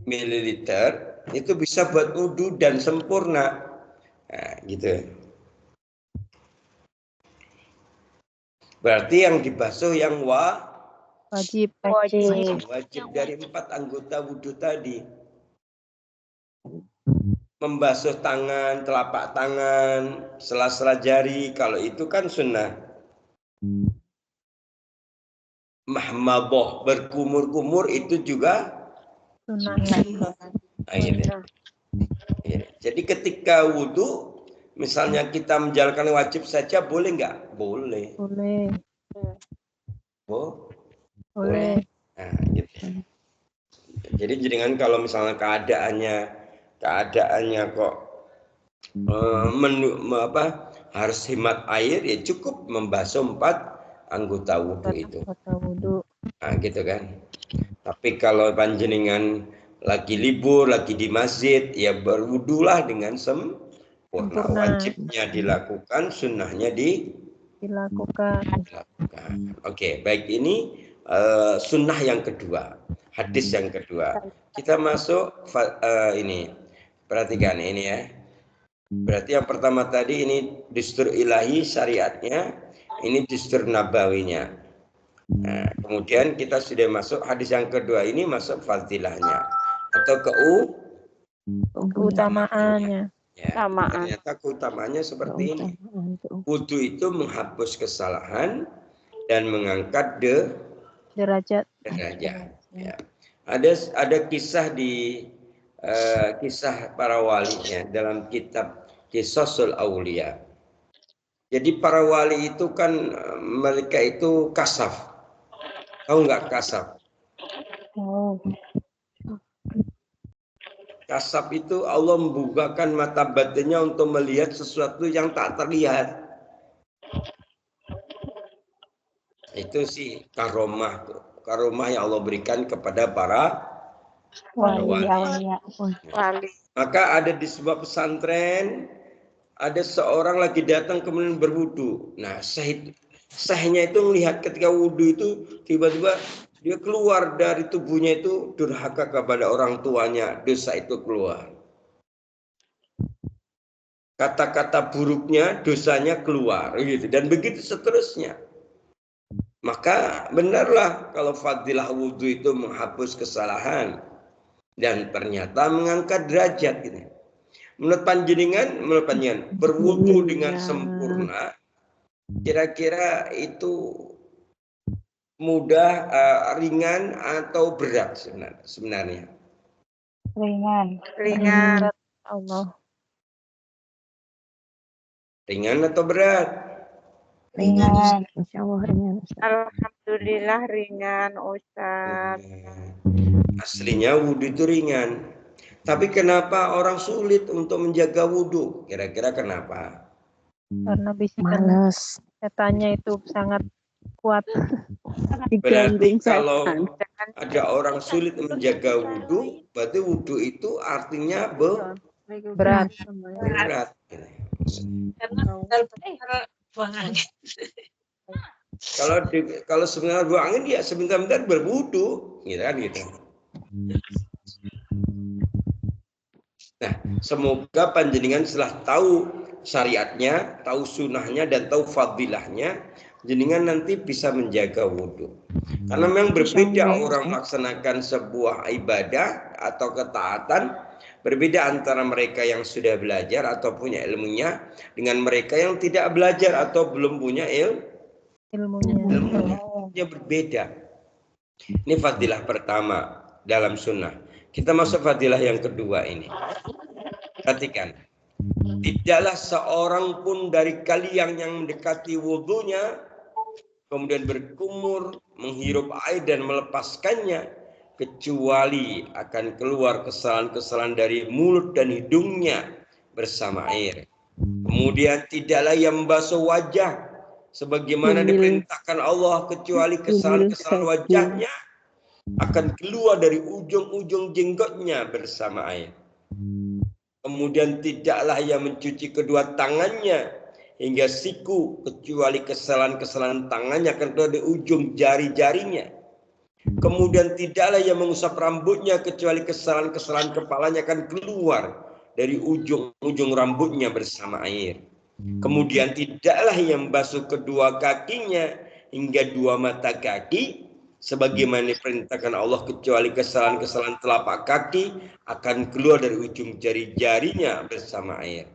ml itu bisa buat wudhu dan sempurna. Nah, gitu. Berarti yang dibasuh yang Wajib. wajib dari 4 anggota wudhu tadi. Membasuh tangan, telapak tangan, sela-sela jari, kalau itu kan sunnah. Mahmaboh, berkumur-kumur itu juga Sunnah. nah, gitu. Ya. Jadi ketika wudhu, misalnya kita menjalankan wajib saja, boleh nggak? Boleh. Boleh. Boleh. Nah, gitu. Jadi jenengan kalau misalnya keadaannya kok harus hemat air, ya cukup membasuh 4 anggota wudhu itu. Nah, gitu kan. Tapi kalau panjenengan lagi libur, lagi di masjid, ya berwudulah dengan sempurna. Wajibnya dilakukan, sunnahnya dilakukan. Oke, baik, ini sunnah yang kedua, hadis yang kedua. Kita masuk ini, perhatikan ini ya. Berarti yang pertama tadi ini dustur ilahi syariatnya, ini dustur nabawinya. Nah, kemudian kita sudah masuk hadis yang kedua, ini masuk fadilahnya atau keutamaannya. Ya, ternyata keutamaannya seperti ini. Wudu itu menghapus kesalahan dan mengangkat derajat. Ya. Ada kisah di kisah para walinya dalam kitab Qisasul Aulia. Jadi para wali itu kan mereka itu kasaf. Tahu nggak kasaf? Kasaf itu Allah membukakan mata batinnya untuk melihat sesuatu yang tak terlihat. Itu sih karomah yang Allah berikan kepada para wali. Maka ada di sebuah pesantren, ada seorang lagi datang kemudian berwudu. Nah, sahnya itu melihat ketika wudu itu tiba-tiba dia keluar dari tubuhnya itu durhaka kepada orang tuanya, dosa itu keluar. Kata-kata buruknya, dosanya keluar, gitu. Dan begitu seterusnya. Maka benarlah kalau fadilah wudu itu menghapus kesalahan dan ternyata mengangkat derajat, gitu. Menurut panjenengan berwudu dengan sempurna, kira-kira itu mudah, ringan atau berat sebenarnya? Ringan. Allah. Ringan atau berat? Ringan. Insya Allah ringan. Ustaz. Alhamdulillah ringan, Ustaz. Aslinya wudhu itu ringan. Tapi kenapa orang sulit untuk menjaga wudhu? Kira-kira kenapa? Karena bisikan Males. setannya itu sangat kuat. Berarti Diganggu kalau setan. ada orang sulit menjaga wudhu, berarti wudhu itu artinya Berat. berat. Karena benar-benar buang angin. Kalau sebenarnya buang angin ya sebentar-bentar berwudhu, gitu kan gitu. Nah, semoga panjenengan setelah tahu syariatnya, tahu sunnahnya dan tahu fadilahnya, jenengan nanti bisa menjaga wudhu. Karena memang berbeda orang melaksanakan sebuah ibadah atau ketaatan, berbeda antara mereka yang sudah belajar atau punya ilmunya dengan mereka yang tidak belajar atau belum punya Ilmunya. ilmunya berbeda. Ini fadilah pertama dalam sunnah. Kita masuk fadilah yang kedua ini. Perhatikan. Tidaklah seorang pun dari kalian yang mendekati wudhunya, kemudian berkumur, menghirup air dan melepaskannya, kecuali akan keluar kesalahan-kesalahan dari mulut dan hidungnya bersama air. Kemudian tidaklah yang membasuh wajah sebagaimana diperintahkan Allah, kecuali kesalahan-kesalahan wajahnya akan keluar dari ujung-ujung jenggotnya bersama air. Kemudian tidaklah yang mencuci kedua tangannya hingga siku, kecuali kesalahan-kesalahan tangannya akan keluar dari ujung jari-jarinya. Kemudian tidaklah yang mengusap rambutnya, kecuali kesalahan-kesalahan kepalanya akan keluar dari ujung-ujung rambutnya bersama air. Kemudian tidaklah yang membasuh kedua kakinya hingga dua mata kaki, sebagaimana diperintahkan Allah, kecuali kesalahan-kesalahan telapak kaki akan keluar dari ujung jari-jarinya bersama air.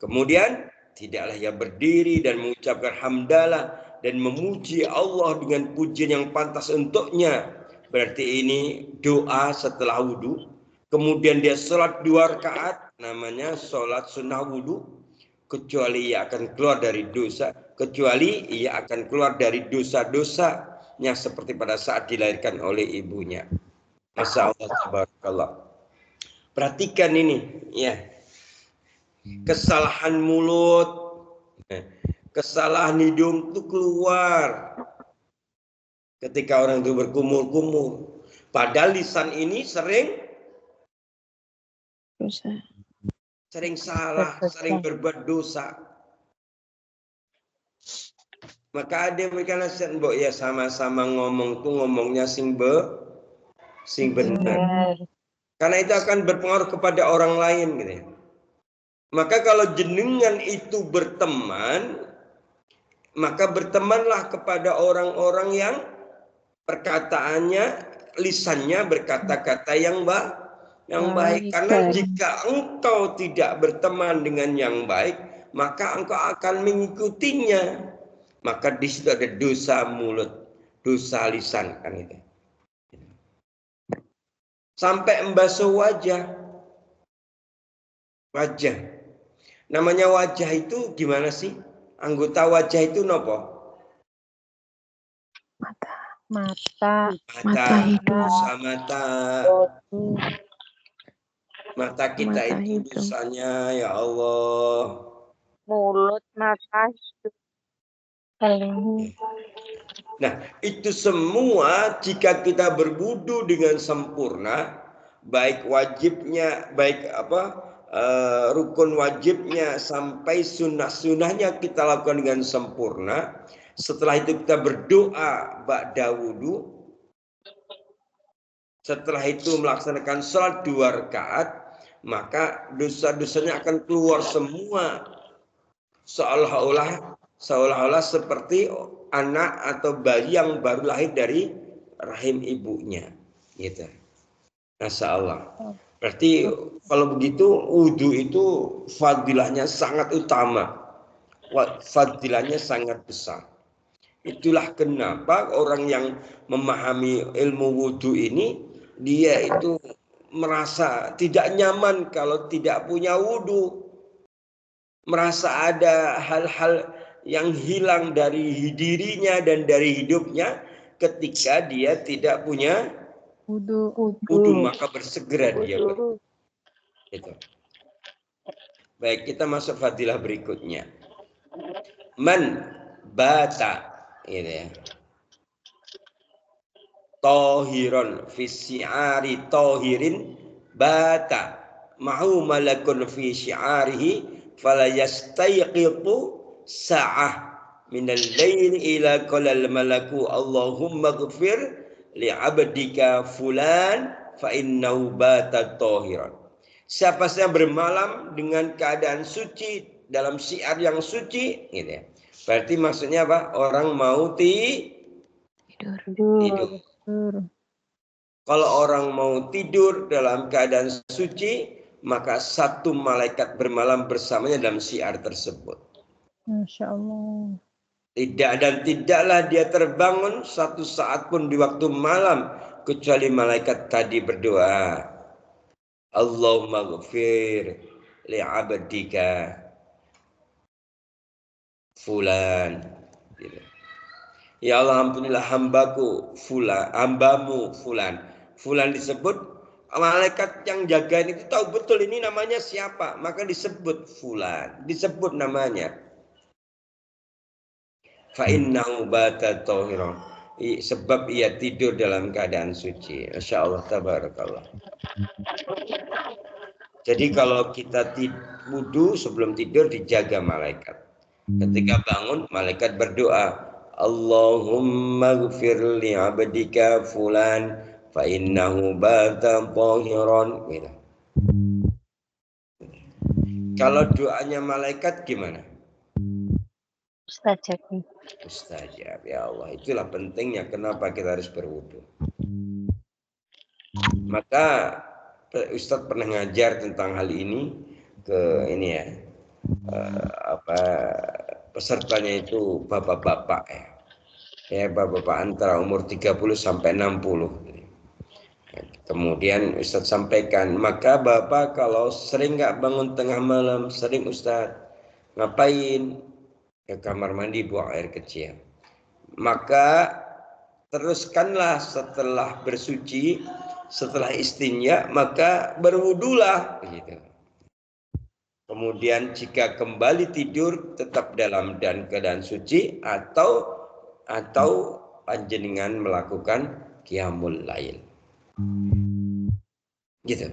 Kemudian tidaklah yang berdiri dan mengucapkan hamdalah dan memuji Allah dengan pujian yang pantas untuknya. Berarti ini doa setelah wudhu. Kemudian dia sholat 2 rakaat, namanya sholat sunnah wudhu. Kecuali ia akan keluar dari dosa, kecuali ia akan keluar dari dosa-dosa yang seperti pada saat dilahirkan oleh ibunya. Masya Allah, tabarakallah. Perhatikan ini, ya. Kesalahan mulut, kesalahan hidung itu keluar ketika orang itu berkumur-kumur. Padahal lisan ini sering salah, sering berbuat dosa. Maka ada yang berikan nasihat, Mbok, ya sama-sama ngomong tuh ngomongnya sing benar. Karena itu akan berpengaruh kepada orang lain gitu ya. Maka kalau jenengan itu berteman, maka bertemanlah kepada orang-orang yang perkataannya, lisannya berkata-kata yang baik. Karena jika engkau tidak berteman dengan yang baik, maka engkau akan mengikutinya. Maka di situ ada dosa mulut, dosa lisan, kan itu. Sampai membasuh wajah. Namanya wajah itu gimana sih? Anggota wajah itu nopo? Mata. hidung. Mata kita Mata, itu hidung. dosanya, ya Allah. Mulut, mata, hidung. Nah, itu semua jika kita berwudu dengan sempurna, baik wajibnya, baik rukun wajibnya sampai sunnah-sunnahnya kita lakukan dengan sempurna. Setelah itu kita berdoa ba'da wudu. Setelah itu melaksanakan sholat 2 rakaat, maka dosa-dosanya akan keluar semua. Seolah-olah seperti anak atau bayi yang baru lahir dari rahim ibunya, gitu. Masya Allah. Berarti kalau begitu wudu itu fadilahnya sangat utama, fadilahnya sangat besar. Itulah kenapa orang yang memahami ilmu wudu ini, dia itu merasa tidak nyaman kalau tidak punya wudu. merasa ada hal-hal yang hilang dari dirinya dan dari hidupnya ketika dia tidak punya Wudu. wudu, maka bersegera dia berwudu. Itu. Baik, kita masuk fadilah berikutnya. Man bata, gitu ya. Tohiron fi syi'ari tohirin bata ma'hu malakun fi syi'arihi fala yastayqitu sa'ah minal layli ila qalal malaku Allahumma ghfir li 'abdika fulan fa innahu bata tohiron. Siapa yang bermalam dengan keadaan suci dalam syiar yang suci, gitu ya. Berarti maksudnya apa? Orang mau tidur. Kalau orang mau tidur dalam keadaan suci, maka satu malaikat bermalam bersamanya dalam syiar tersebut. Masya Allah. Tidaklah dia terbangun satu saat pun di waktu malam kecuali malaikat tadi berdoa, Allahumma ghfir li 'abdika fulan. Ya Allah, ampunilah hambaku fulan, hambamu fulan. Fulan disebut, malaikat yang jagain itu tahu betul ini namanya siapa, maka disebut fulan, disebut namanya. Fa innahu bata tahiran, sebab ia tidur dalam keadaan suci. Masya Allah, tabarakallah. Jadi kalau kita wudu sebelum tidur dijaga malaikat. Ketika bangun malaikat berdoa, Allahumma ghfir li 'abdika fulan fa innahu bata tahiran. Gitu. Kalau doanya malaikat gimana? Mustajab. Ya Allah, itulah pentingnya kenapa kita harus berwudu. Maka Ustadz pernah ngajar tentang hal ini ke ini ya. Pesertanya itu bapak-bapak ya bapak-bapak antara umur 30 sampai 60. Kemudian Ustadz sampaikan, maka bapak kalau sering nggak bangun tengah malam, sering Ustadz, ngapain? Ke kamar mandi buang air kecil. Maka teruskanlah setelah bersuci, setelah istinja, maka berwudulah gitu. Kemudian jika kembali tidur tetap dalam keadaan suci atau panjenengan melakukan qiyamul lail. Gitu.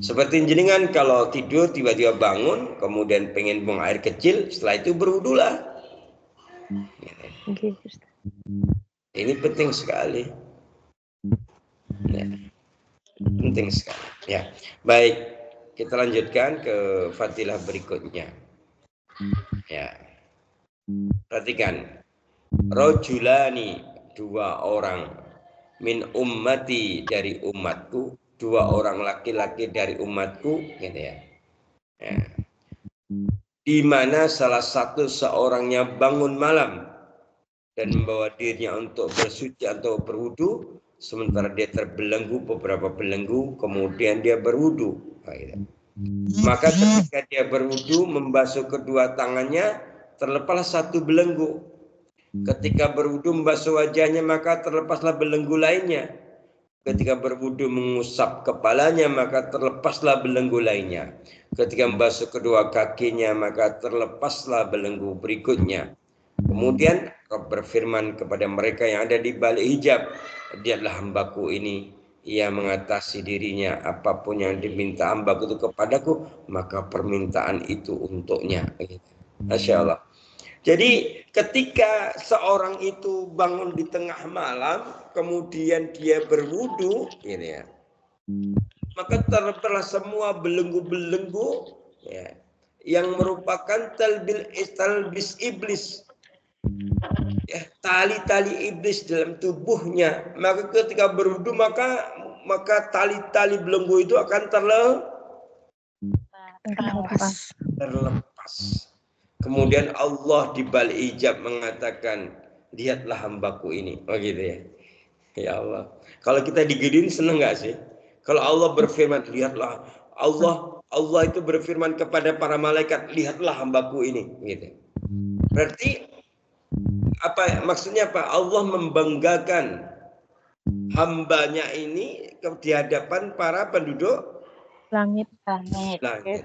Seperti jenengan kalau tidur tiba-tiba bangun kemudian pengen buang air kecil, setelah itu berwudulah. Ini penting sekali. Ya. Penting sekali. Ya. Baik. Kita lanjutkan ke fadilah berikutnya. Ya. Perhatikan. Rajulani, dua orang, min ummati, dari umatku, dua orang laki-laki dari umatku, gitu ya. Ya. Di mana salah satu seorangnya bangun malam dan membawa dirinya untuk bersuci atau berwudu, sementara dia terbelenggu beberapa belenggu, kemudian dia berwudu. Maka ketika dia berwudu membasuh kedua tangannya, terlepaslah satu belenggu. Ketika berwudu membasuh wajahnya, maka terlepaslah belenggu lainnya. Ketika berwudu mengusap kepalanya, maka terlepaslah belenggu lainnya. Ketika membasuh kedua kakinya, maka terlepaslah belenggu berikutnya. Kemudian Rabb berfirman kepada mereka yang ada di balik hijab, dialah hambaku ini, ia mengatasi dirinya, apapun yang diminta hambaku itu kepadaku, maka permintaan itu untuknya. Masya Allah. Jadi ketika seorang itu bangun di tengah malam, kemudian dia berwudu, gitu ya, maka terlepas semua belenggu-belenggu ya, yang merupakan talbis iblis, ya, tali-tali iblis dalam tubuhnya. Maka ketika berwudu maka tali-tali belenggu itu akan terlepas. Kemudian Allah di balik hijab mengatakan, lihatlah hambaku ini. Oh gitu ya. Ya Allah. Kalau kita digituin seneng nggak sih? Kalau Allah berfirman, lihatlah Allah itu berfirman kepada para malaikat, lihatlah hambaku ini, gitu. Berarti apa maksudnya? Apa? Allah membanggakan hambanya ini di hadapan para penduduk Langit. langit.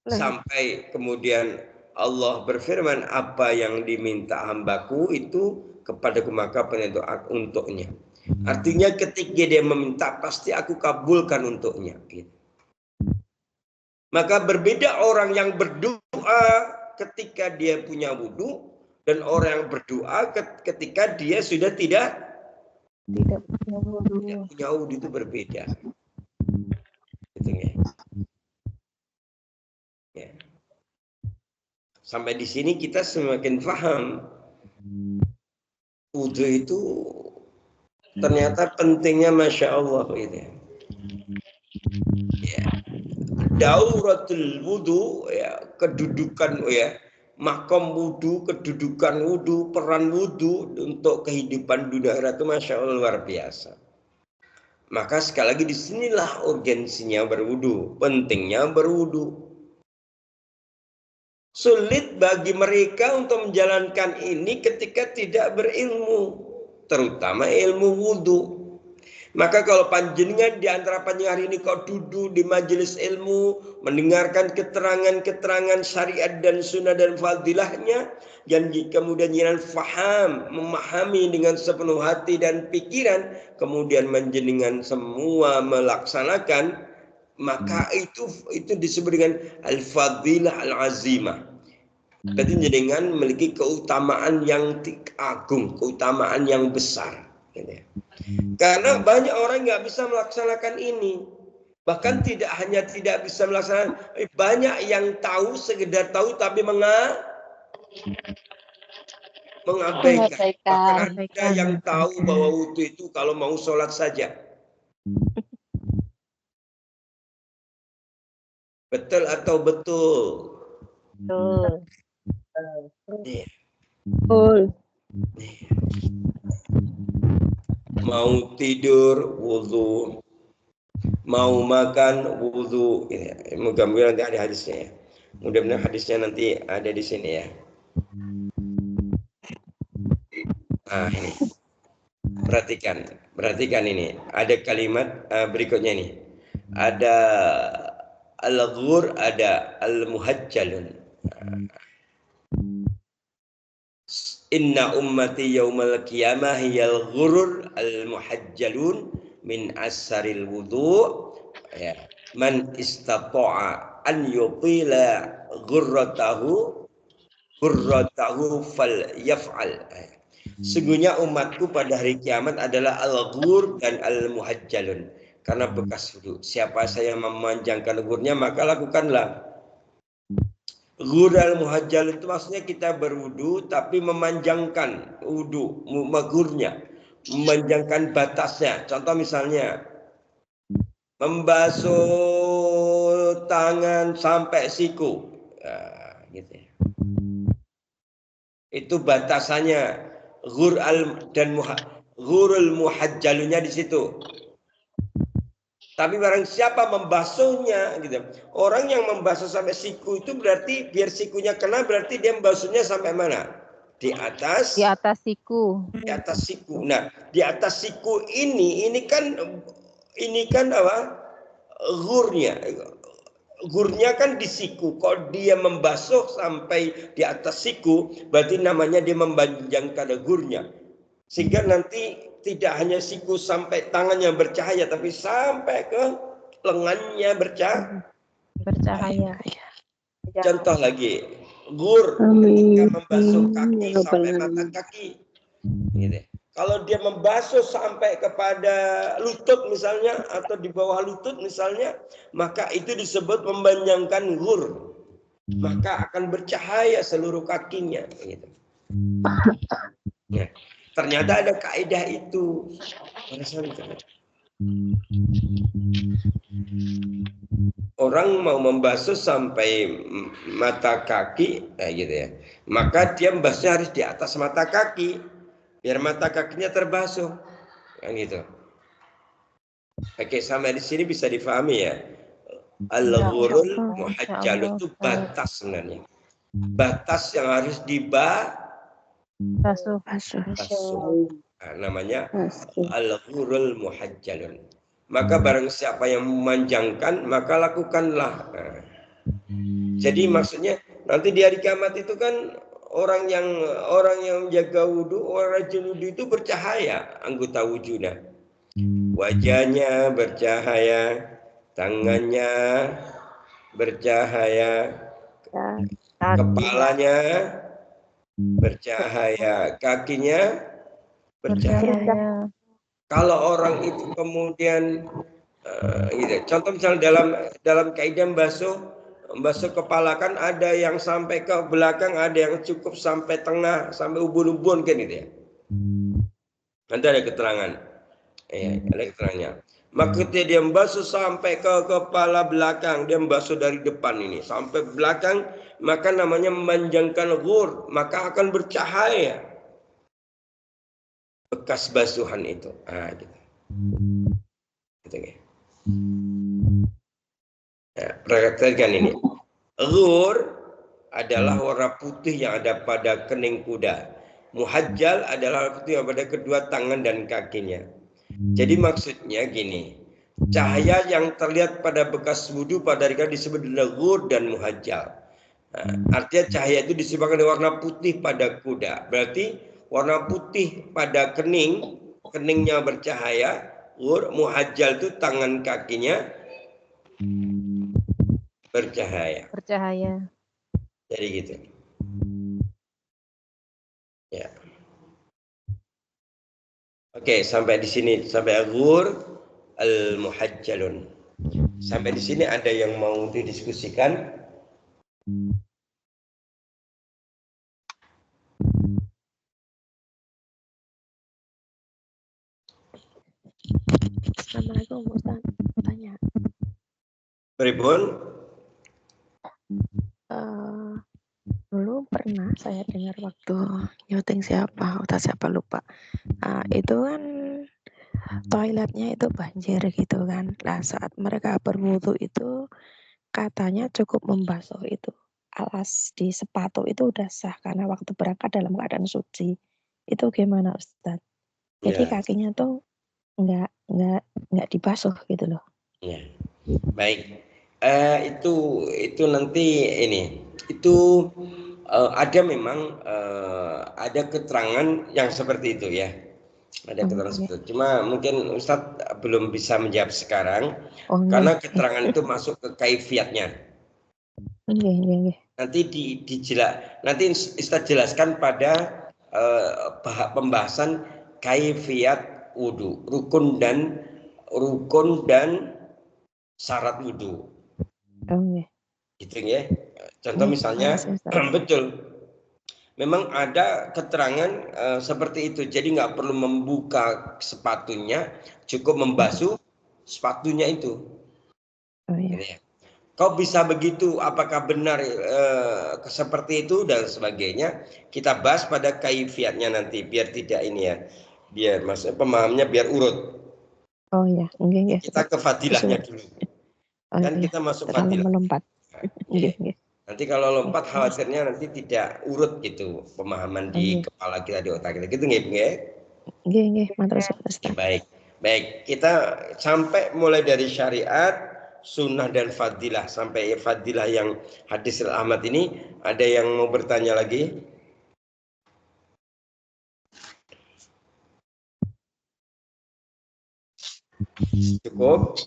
Sampai kemudian Allah berfirman, apa yang diminta hambaku itu kepadaku maka penentu untuknya. Artinya ketika dia meminta pasti aku kabulkan untuknya. Gitu. Maka berbeda orang yang berdoa ketika dia punya wudhu dan orang yang berdoa ketika dia sudah tidak punya wudhu, itu berbeda. Gitu, ya. Ya. Sampai di sini kita semakin paham wudhu itu ternyata pentingnya, masya Allah, gitu. Ya. Dauratul wudhu, ya, kedudukan, ya, makom wudhu, kedudukan wudhu, peran wudhu untuk kehidupan dunia akhirat itu masya Allah luar biasa. Maka sekali lagi disinilah urgensinya berwudhu, pentingnya berwudhu. Sulit bagi mereka untuk menjalankan ini ketika tidak berilmu, terutama ilmu wudhu. Maka kalau panjenengan di antara panjenengan hari ini kau duduk di majelis ilmu, mendengarkan keterangan-keterangan syariat dan sunnah dan fadilahnya, dan kemudian jangan faham, memahami dengan sepenuh hati dan pikiran, kemudian panjenengan semua melaksanakan, maka itu disebut dengan al-fadilah al-azimah. Berarti jenengan memiliki keutamaan yang agung, keutamaan yang besar. Karena banyak orang nggak bisa melaksanakan ini. Bahkan tidak hanya tidak bisa melaksanakan, banyak yang tahu, sekedar tahu tapi mengabaikan. Bahkan ada yang tahu bahwa wudhu itu kalau mau sholat saja. Betul atau betul? Betul. Betul. Mau tidur wudhu, mau makan wudhu. Mudah-mudahan nanti ada hadisnya ya. Mudah-mudahan hadisnya nanti ada di sini ya. Nah ini, perhatikan ini. Ada kalimat berikutnya nih. Ada al-ghur, ada al-muhajjalun. Inna ummati yawmal qiyamah hiyal ghurur al-muhajjalun min asaril wudu', ya, man istata'a an yutila ghurratahu fal yaf'al. Sungguhnya umatku pada hari kiamat adalah al-ghur dan al-muhajjalun, karena bekas wudu. Siapa saya memanjangkan ghurnya maka lakukanlah. Ghur al-muhajjal itu maksudnya kita berwudu tapi memanjangkan wudu, ghurnya, memanjangkan batasnya. Contoh misalnya membasuh tangan sampai siku, nah, gitu ya. Itu batasannya. Ghurul muhajjalunya di situ. Tapi barang siapa membasuhnya, gitu. Orang yang membasuh sampai siku itu berarti biar sikunya kena, berarti dia membasuhnya sampai mana? Di atas siku. Di atas siku. Nah, di atas siku ini kan apa? Ghurnya. Ghurnya kan di siku. Kalau dia membasuh sampai di atas siku, berarti namanya dia memanjangkan ghurnya. Sehingga nanti tidak hanya siku sampai tangannya bercahaya, tapi sampai ke lengannya bercahaya. Contoh lagi, ghur ketika membasuh kaki sampai mata kaki. Gitu. Kalau dia membasuh sampai kepada lutut misalnya, atau di bawah lutut misalnya, maka itu disebut memanjangkan ghur. Maka akan bercahaya seluruh kakinya. Gitu. Ya. Ternyata ada kaidah itu. Orang mau membasuh sampai mata kaki, gitu ya. Maka dia membasuhnya harus di atas mata kaki, biar mata kakinya terbasuh, kan gitu. Oke, sampai di sini bisa difahami ya. Al-ghurul Masya muhajjal Allah, itu Ustaz. batas sebenarnya. Batas yang harus Basuh. basuh. Nah, namanya Masih. al-ghurul muhajjalun. Maka barang siapa yang memanjangkan, maka lakukanlah. Nah, jadi maksudnya nanti di hari kiamat itu kan orang yang menjaga wudhu, orang rajin wudhu itu bercahaya anggota wudhunya. Wajahnya bercahaya, tangannya bercahaya, kepalanya bercahaya, kakinya bercahaya. Kalau orang itu kemudian gitu. Contoh misalnya dalam kaidah basuh kepala kan ada yang sampai ke belakang, ada yang cukup sampai tengah, sampai ubun-ubun kan gitu ya. Nanti ada keterangan. Ada keterangannya. Maksudnya dia membasuh sampai ke kepala belakang, dia membasuh dari depan ini sampai belakang, maka namanya memanjangkan ghur, maka akan bercahaya bekas basuhan itu. Gitu. Gitu ya. Perhatikan ini. Ghur adalah warna putih yang ada pada kening kuda. Muhajjal adalah warna putih yang pada kedua tangan dan kakinya. Jadi maksudnya gini, cahaya yang terlihat pada bekas wudhu pada hari disebut ghur dan muhajjal. Artinya cahaya itu disebabkan warna putih pada kuda. Berarti warna putih pada keningnya bercahaya. Ghur, muhajjal itu tangan kakinya bercahaya. Jadi gitu. Ya. Oke, sampai di sini, sampai ghur al-muhajjalun. Sampai di sini ada yang mau didiskusikan? Assalamualaikum Ustaz. Tanya. Pripun? Dulu pernah saya dengar waktu nyuting siapa lupa. Itu kan toiletnya itu banjir gitu kan. Nah saat mereka berwudu itu katanya cukup membasuh itu alas di sepatu itu udah sah karena waktu berangkat dalam keadaan suci. Itu gimana Ustaz? Jadi kakinya tuh nggak dibasuh gitu loh. Ya. Baik. Itu nanti ini. Itu ada memang ada keterangan yang seperti itu ya. Ada keterangan seperti itu. Cuma mungkin Ustadz belum bisa menjawab sekarang karena keterangan itu masuk ke kaifiatnya. Nanti nanti Ustadz jelaskan pada pembahasan kaifiat wudu, rukun dan syarat wudu. Gitu ya. Contoh misalnya betul. Memang ada keterangan seperti itu. Jadi nggak perlu membuka sepatunya, cukup membasuh sepatunya itu. Gitu ya. Kau bisa begitu? Apakah benar seperti itu dan sebagainya? Kita bahas pada kaifiatnya nanti, biar tidak ini ya, biar maksudnya pemahamnya biar urut. Kita ke fadilahnya dulu. Kan kita masuk fadilah. Melompat. Nanti kalau lompat khawatirnya nanti tidak urut gitu pemahaman di kepala kita, di otak kita gitu nggih. Baik. Kita sampai mulai dari syariat, sunnah dan fadilah sampai fadilah yang hadis Ahmad ini. Ada yang mau bertanya lagi? Cukup?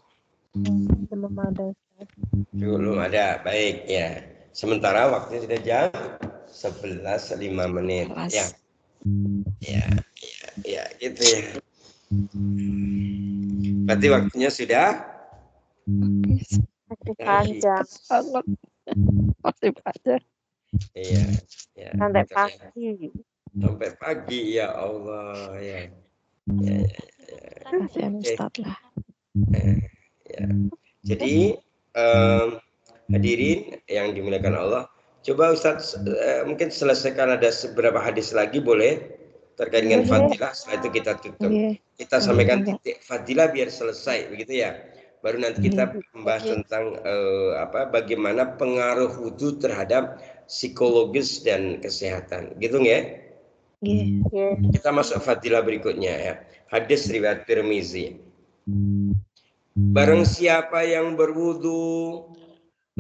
Belum ada. Baik ya. Sementara waktunya sudah jam 11.05. Ya, gitu ya. Berarti waktunya sudah panjang. Masih panjang. Iya. Sampai pagi. Sampai pagi ya Allah ya. Kasihan Ustaz lah. Jadi hadirin yang dimuliakan Allah, coba Ustaz mungkin selesaikan ada beberapa hadis lagi boleh terkait dengan fadilah, setelah itu kita tutup. Kita sampaikan titik fadilah biar selesai begitu ya. Baru nanti kita membahas tentang bagaimana pengaruh wudhu terhadap psikologis dan kesehatan. Gitu ya? Kita masuk fadilah berikutnya ya. Hadis riwayat Tirmizi. Barang siapa yang berwudu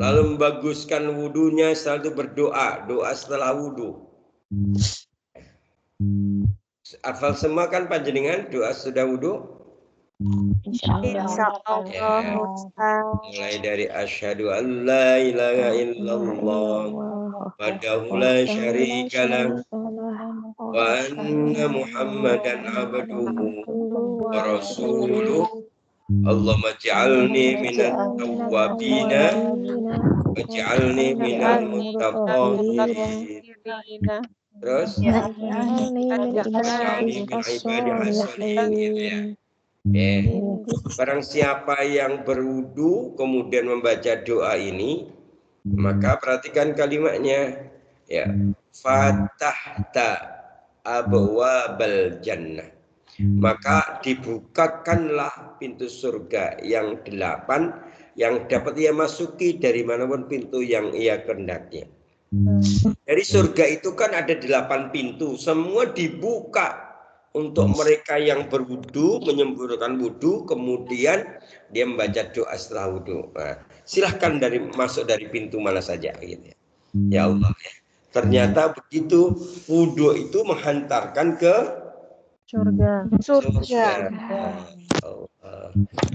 lalu membaguskan wudunya, setelah itu berdoa, doa setelah wudu. Hafal semua kan panjenengan doa sudah wudu? Insyaallah Ya. Ustaz. Mulai dari asyhadu an la ilaha illallah wahdahu la syarika lah wa anna muhammadan abduhu wa rasuluh. Allahumma ij'alni minat tawwabina waj'alni minal mutatahhirin. Terus ij'alni min ibadihas sholihin ya. Barang siapa yang berwudu kemudian membaca doa ini, maka perhatikan kalimatnya ya. Fatahta abwabal jannah. Maka dibukakanlah pintu surga yang 8 yang dapat ia masuki dari manapun pintu yang ia kehendaki. Dari surga itu kan ada 8 pintu, semua dibuka untuk mereka yang berwudu, menyempurnakan wudu, kemudian dia membaca doa setelah wudu. Nah, silahkan masuk dari pintu mana saja gitu ya. Ya Allah ya. Ternyata begitu wudu itu menghantarkan ke surga.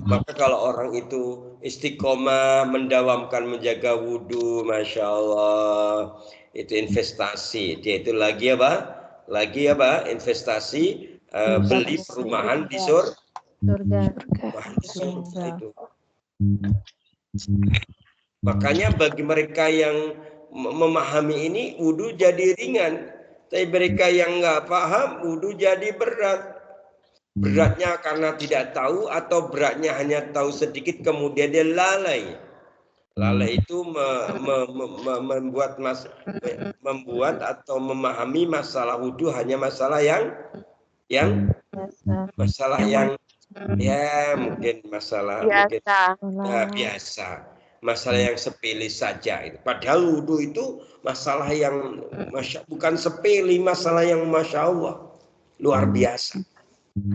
Maka kalau orang itu istiqomah mendawamkan menjaga wudu, masya Allah, itu investasi. Dia itu lagi apa? Investasi beli perumahan di surga. Itu. Makanya bagi mereka yang memahami ini wudu jadi ringan, tapi mereka yang nggak paham wudu jadi berat. Beratnya karena tidak tahu atau beratnya hanya tahu sedikit kemudian dia lalai. Lalai itu membuat atau memahami masalah wudu hanya masalah yang mungkin masalah biasa, masalah yang sepele saja itu. Padahal wudu itu masalah yang bukan sepele, masalah yang masya Allah luar biasa.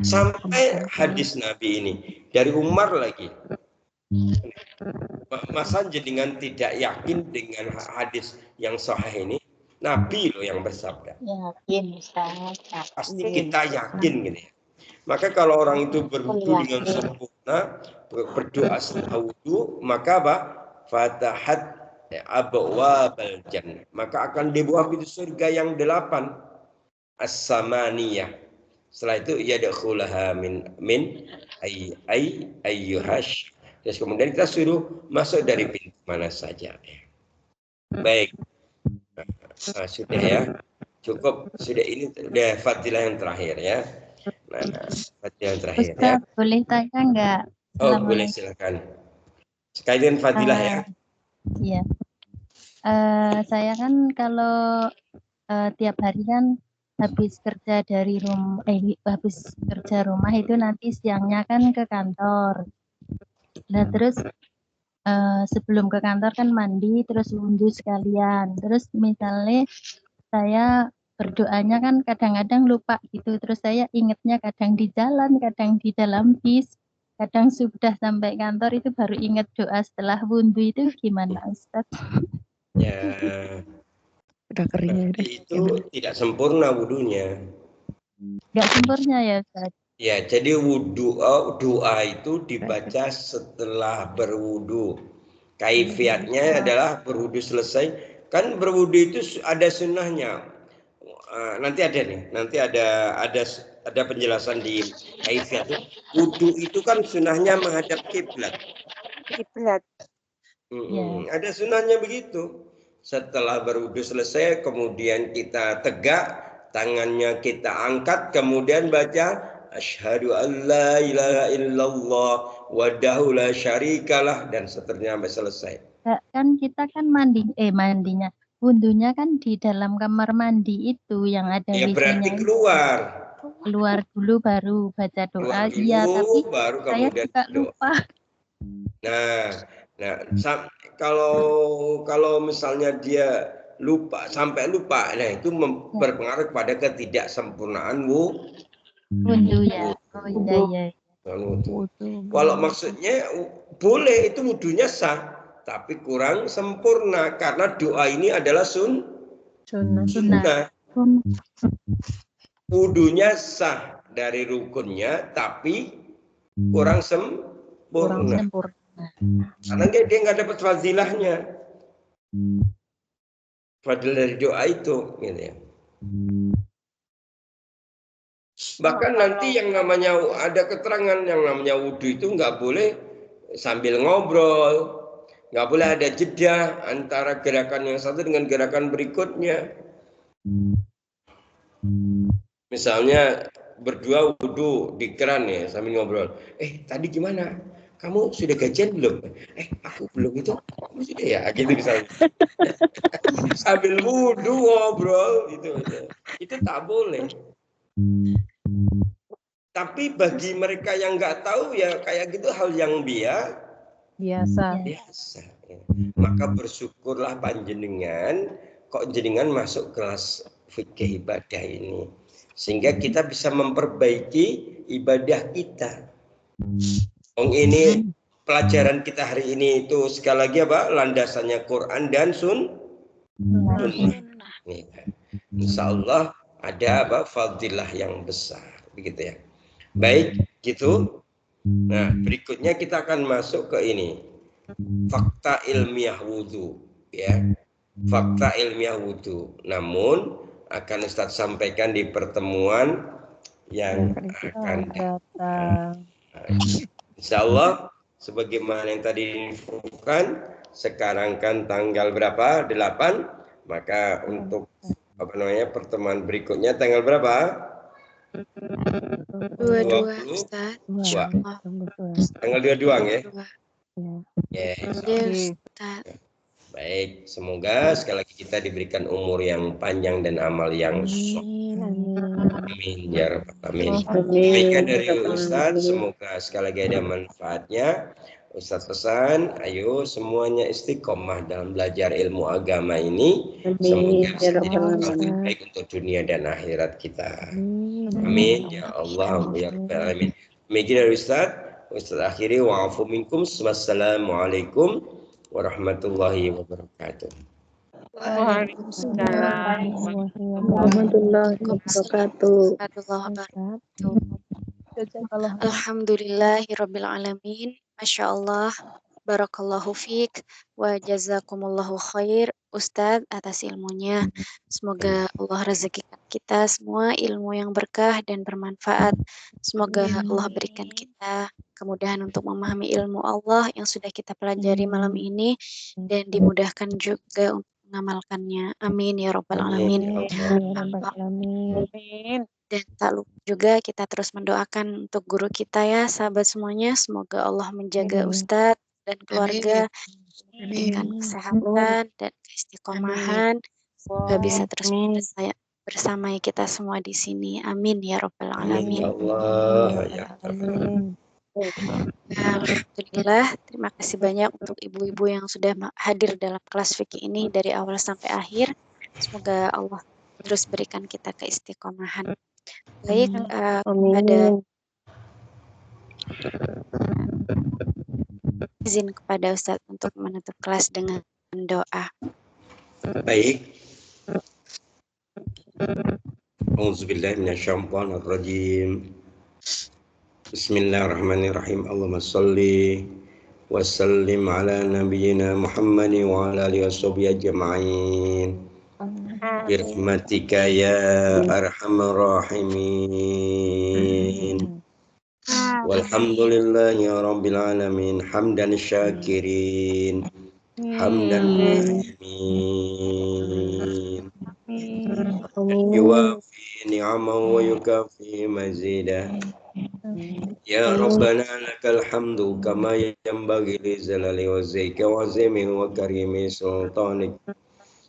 Sampai hadis Nabi ini dari Umar lagi. Masa jenengan tidak yakin dengan hadis yang sahih ini? Nabi loh yang bersabda. Yakin, Ustaz. Pasti kita yakin gitu ya. Maka kalau orang itu berwudu dengan sempurna, berdoa setelah wudu, maka apa? Fatahat abwabal jannah. Maka akan dibuka pintu surga yang 8. As-samaniyah. Setelah itu yadkhulaha min ayyuhash. Terus kemudian kita suruh masuk dari pintu mana saja. Baik. Nah, sudah ya. Cukup. Sudah ini sudah fadilah yang terakhir ya. Nah, fadilah yang terakhir ya. Ustaz, boleh tanya enggak? Oh, boleh silakan. Sekalian fadilah ya. Iya. Saya kan kalau tiap hari kan habis kerja rumah itu nanti siangnya kan ke kantor. Nah terus sebelum ke kantor kan mandi terus wudhu sekalian. Terus misalnya saya berdoanya kan kadang-kadang lupa gitu. Terus saya ingatnya kadang di jalan, kadang di dalam bis, kadang sudah sampai kantor itu baru ingat doa setelah wudhu itu gimana Ustaz? Ya. Udah kering itu tidak sempurna wudunya. Nggak sempurna ya Ustaz? Ya, jadi doa itu dibaca setelah berwudu. Kaifiatnya adalah berwudu selesai. Kan berwudu itu ada sunnahnya. Nanti ada penjelasan di kaifiat itu. Wudu itu kan sunnahnya menghadap kiblat. Ada sunnahnya begitu. Setelah berwudu selesai, kemudian kita tegak, tangannya kita angkat, kemudian baca asyhadu an la ilaha illallah wahdahu la syarikalah dan seterusnya sampai selesai. Kan kita kan mandinya, wudhunya kan di dalam kamar mandi itu yang ada ya WC-nya. Berarti keluar dulu baru baca doa. Iya, tapi baru saya kemudian juga lupa. Kalau misalnya dia sampai lupa, nah itu berpengaruh pada ketidaksempurnaan wudhu ya. Oh iya. Kalau maksudnya boleh, itu wudhunya sah, tapi kurang sempurna karena doa ini adalah sunnah. Wudhunya sah dari rukunnya, tapi kurang sempurna. Karena dia nggak dapat fadilahnya. Fadil dari doa itu, gitu ya. Bahkan nanti yang namanya ada keterangan yang namanya wudhu itu nggak boleh sambil ngobrol, nggak boleh ada jeda antara gerakan yang satu dengan gerakan berikutnya. Misalnya berdua wudhu di keran ya sambil ngobrol. Tadi gimana? Kamu sudah gajian belum? Aku belum itu. Kamu sudah ya? Gitu misalnya. Sambil wudhu ngobrol gitu. Itu tak boleh. Tapi bagi mereka yang nggak tahu ya kayak gitu hal yang biasa. Maka bersyukurlah panjenengan kok jenengan masuk kelas fikih ibadah ini, sehingga kita bisa memperbaiki ibadah kita. Ini pelajaran kita hari ini itu sekali lagi apa? Landasannya Quran dan Sunnah. Insya Allah ada apa? Fadilah yang besar, begitu ya. Baik, gitu. Nah, berikutnya kita akan masuk ke ini. Fakta ilmiah wudhu, ya. Fakta ilmiah wudhu. Namun akan Ustadz sampaikan di pertemuan yang akan datang. Insya Allah, sebagaimana yang tadi diinfokan, sekarang kan tanggal berapa? 8. Maka untuk pertemuan berikutnya tanggal berapa? 22, Ustaz. 22. Tanggal 22 ya? Yes, Ustaz. Baik, semoga sekali lagi kita diberikan umur yang panjang dan amal yang soleh. Amin ya rabbal alamin. Demikian dari Ustadz, semoga sekali lagi ada manfaatnya. Ustadz pesan, ayo semuanya istiqomah dalam belajar ilmu agama ini. Semoga bisa jadi bekal terbaik untuk dunia dan akhirat kita. Amin ya Allah ya rabbal alamin. Demikian dari Ustadz akhiri wa'afu minkum. Wassalamualaikum warahmatullahi wabarakatuh. Waalaikumsalam warahmatullahi wabarakatuh. Alhamdulillahirabbil alamin. Masya Allah. Barakallahu fiik wa jazakumullahu khair Ustadz atas ilmunya. Semoga Allah rezekikan kita semua ilmu yang berkah dan bermanfaat. Semoga Allah berikan kita kemudahan untuk memahami ilmu Allah yang sudah kita pelajari malam ini dan dimudahkan juga untuk mengamalkannya. Amin ya rabbal alamin. Dan tak lupa juga kita terus mendoakan untuk guru kita ya sahabat semuanya. Semoga Allah menjaga Ustadz dan keluarga, memberikan kesehatan dan keistiqomahan, semoga bisa terus bersama kita semua di sini. Amin ya rabbal alamin. Alhamdulillah, terima kasih banyak untuk ibu-ibu yang sudah hadir dalam kelas fikih ini dari awal sampai akhir. Semoga Allah terus berikan kita keistiqomahan. Baik, ada izin kepada Ustadz untuk menutup kelas dengan doa. Baik. Auzubillahi minasyaitonirrajim. Bismillahirrahmanirrahim. Allahumma shalli wa sallim ala nabiyyina Muhammad wa ala alihi washabihi ajma'in. Birahmatika ya arhamar rahimin. Walhamdulillahi rabbil alamin. Hamdan syakirin. Hamdan rahimin. Yuwafi ni'amahu wa yukafi mazidah. Ya Rabbana lakal hamdu kama yanbaghi li jalali wajhika wa azimi wa karimi sultanik.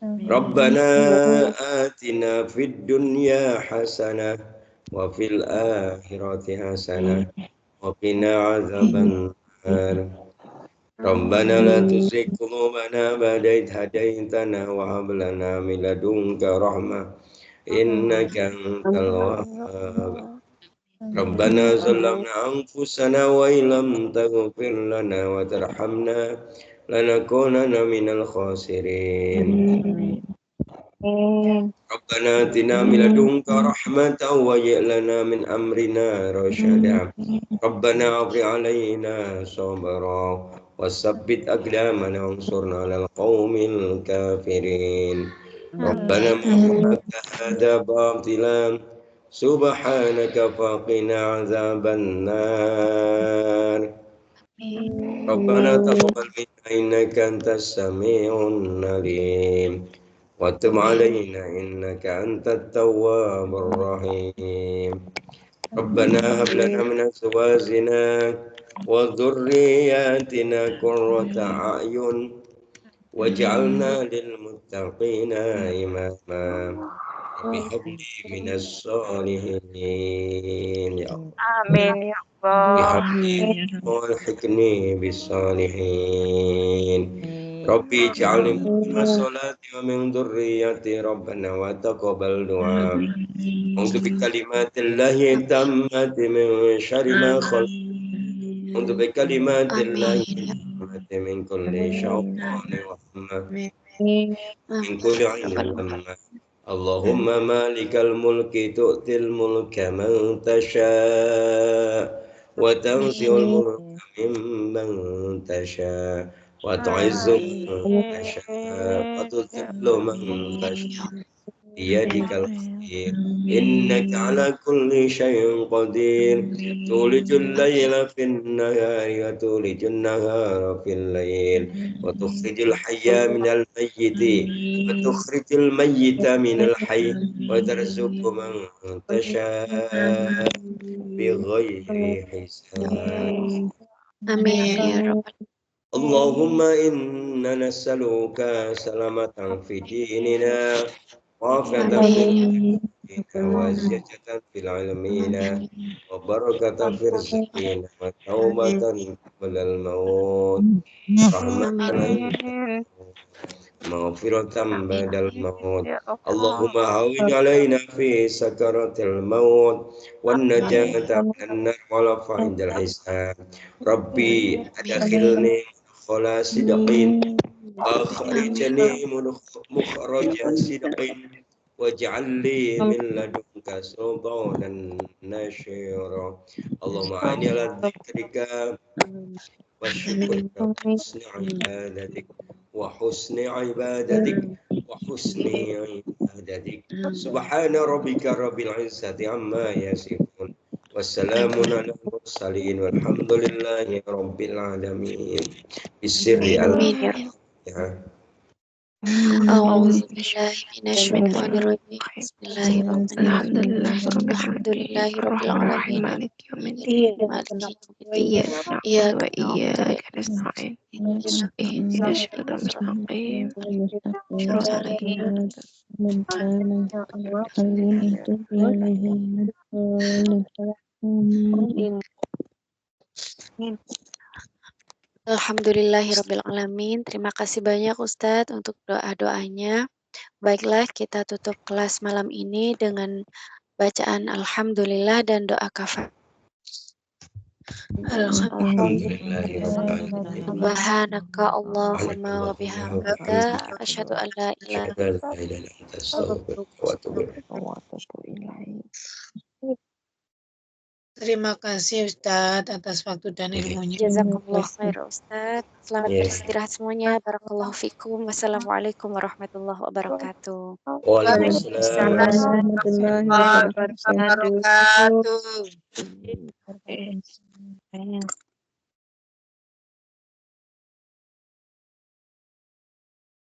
Rabbana atina fid dunya hasanah wa fil akhirati hasanah wa qina azaban nar. Rabbana la tuzigh qulubana ba'da idh hadaitana wa hab lana min ladunka rahmah innaka antal wahhab. Rabbana zalamna anfusana wa illam taghfir lana wa tarhamna lanakunanna minal khasirin. Rabbana atina min ladunka rahmatan wa hayyi' lana min amrina rasyada. Rabbana afrigh 'alaina sabra wa tsabbit aqdamana wansurna 'alal qaumil kafirin. Rabbana ma hadza batilan subhanaka faqina 'adzabannar. Rabbana taqabbal minna innaka antas sami'un 'alim. Wa tub 'alaina innaka antat tawwabur rahim. Rabbana hab lana min azwajina wa dhurriyyatina qurrata a'yun waj'alna lil muttaqina imama. Rabbi habli minas solihin ya Allah. Amin ya Allah. Bihabli walhiqni bis solihin. Rabbi ij'alni muqimas salati wa min dhurriyyati rabbana wa taqabbal du'a. A'udzu bikalimatillahi tammati min syarri ma khalaq. A'udzu bikalimatillahi tammati min kulli syaitanir rahmah. Min kulli 'ainin lamma. Allahumma malikal mulki tu'til mulka man tasha' wa tanzi'ul mulka mimman tasha' wa tu'izzu man tasha' wa tudhillu man tasha' biyadikal khair innaka ala kulli syai'in qadir tulijul layla fin nahari wa tulijun nahara fil lail wa tukhrijul hayya minal mayyiti wa tukhrijul mayyita minal hayy wa tarzuqu man tasha' bighairi hisab. Amin ya Rabbal Allahumma inna nas'aluka salamatan fi dinina wa afiyatan fil dinina wa ziyadatan fil ilmina wa barakatan fil rizqina wa taubatan qabla al-maut rahmatan Amin. maghfiratan ba'dal maut. Ya Allah. Allahumma hawwin alaina fi sakaratil maut wan najata minan nar wal fa'indal hisab. Rabbi adkhilni mudkhala sidqin wa akhrijni mukhraja sidqin waj'al li min ladunka sultanan nasyira. Allahumma a'inni ala dzikrika wa syukrika wa husni ibadatik wa husni ibadatik wa husni ibadatik. Subhana rabbika rabbil izzati amma yasifun. Wassalamun ala mursalin walhamdulillahi rabbil alamin. Bisirri Amin ya al-Fatihah. A'udzu billahi minasyaitonir rajim. Bismillahirrahmanirrahim. Alhamdulillahirabbil Alhamdulillahirabbil alamin. alamin. Maliki yaumiddin. Maliki yaumiddin. Iyyaka na'budu Iyyaka wa na'budu wa iyyaka iyyaka nasta'in. nasta'in. Ihdinas Ihdinas siratal siratal mustaqim. siratal Shiratal ladzina ladzina من كان المغضوب عليهم Alhamdulillahirabbil alamin. Terima kasih banyak Ustadz untuk doa-doanya. Baiklah, kita tutup kelas malam ini dengan bacaan alhamdulillah dan doa kafaraah. Alhamdulillahirabbil Subhanaka Allahumma wa bihamdika asyhadu an la ilaha alamin. Astaghfiruka wa atubu ilaik. Terima kasih Ustadz atas waktu dan ilmunya. Jazakumullah khair Ustadz. Selamat Iya. beristirahat semuanya. Barakallahu fikum. Wassalamualaikum warahmatullahi wabarakatuh. Waalaikumsalam. warahmatullahi Wabarakatuh. wabarakatuh. Wabarakatuh.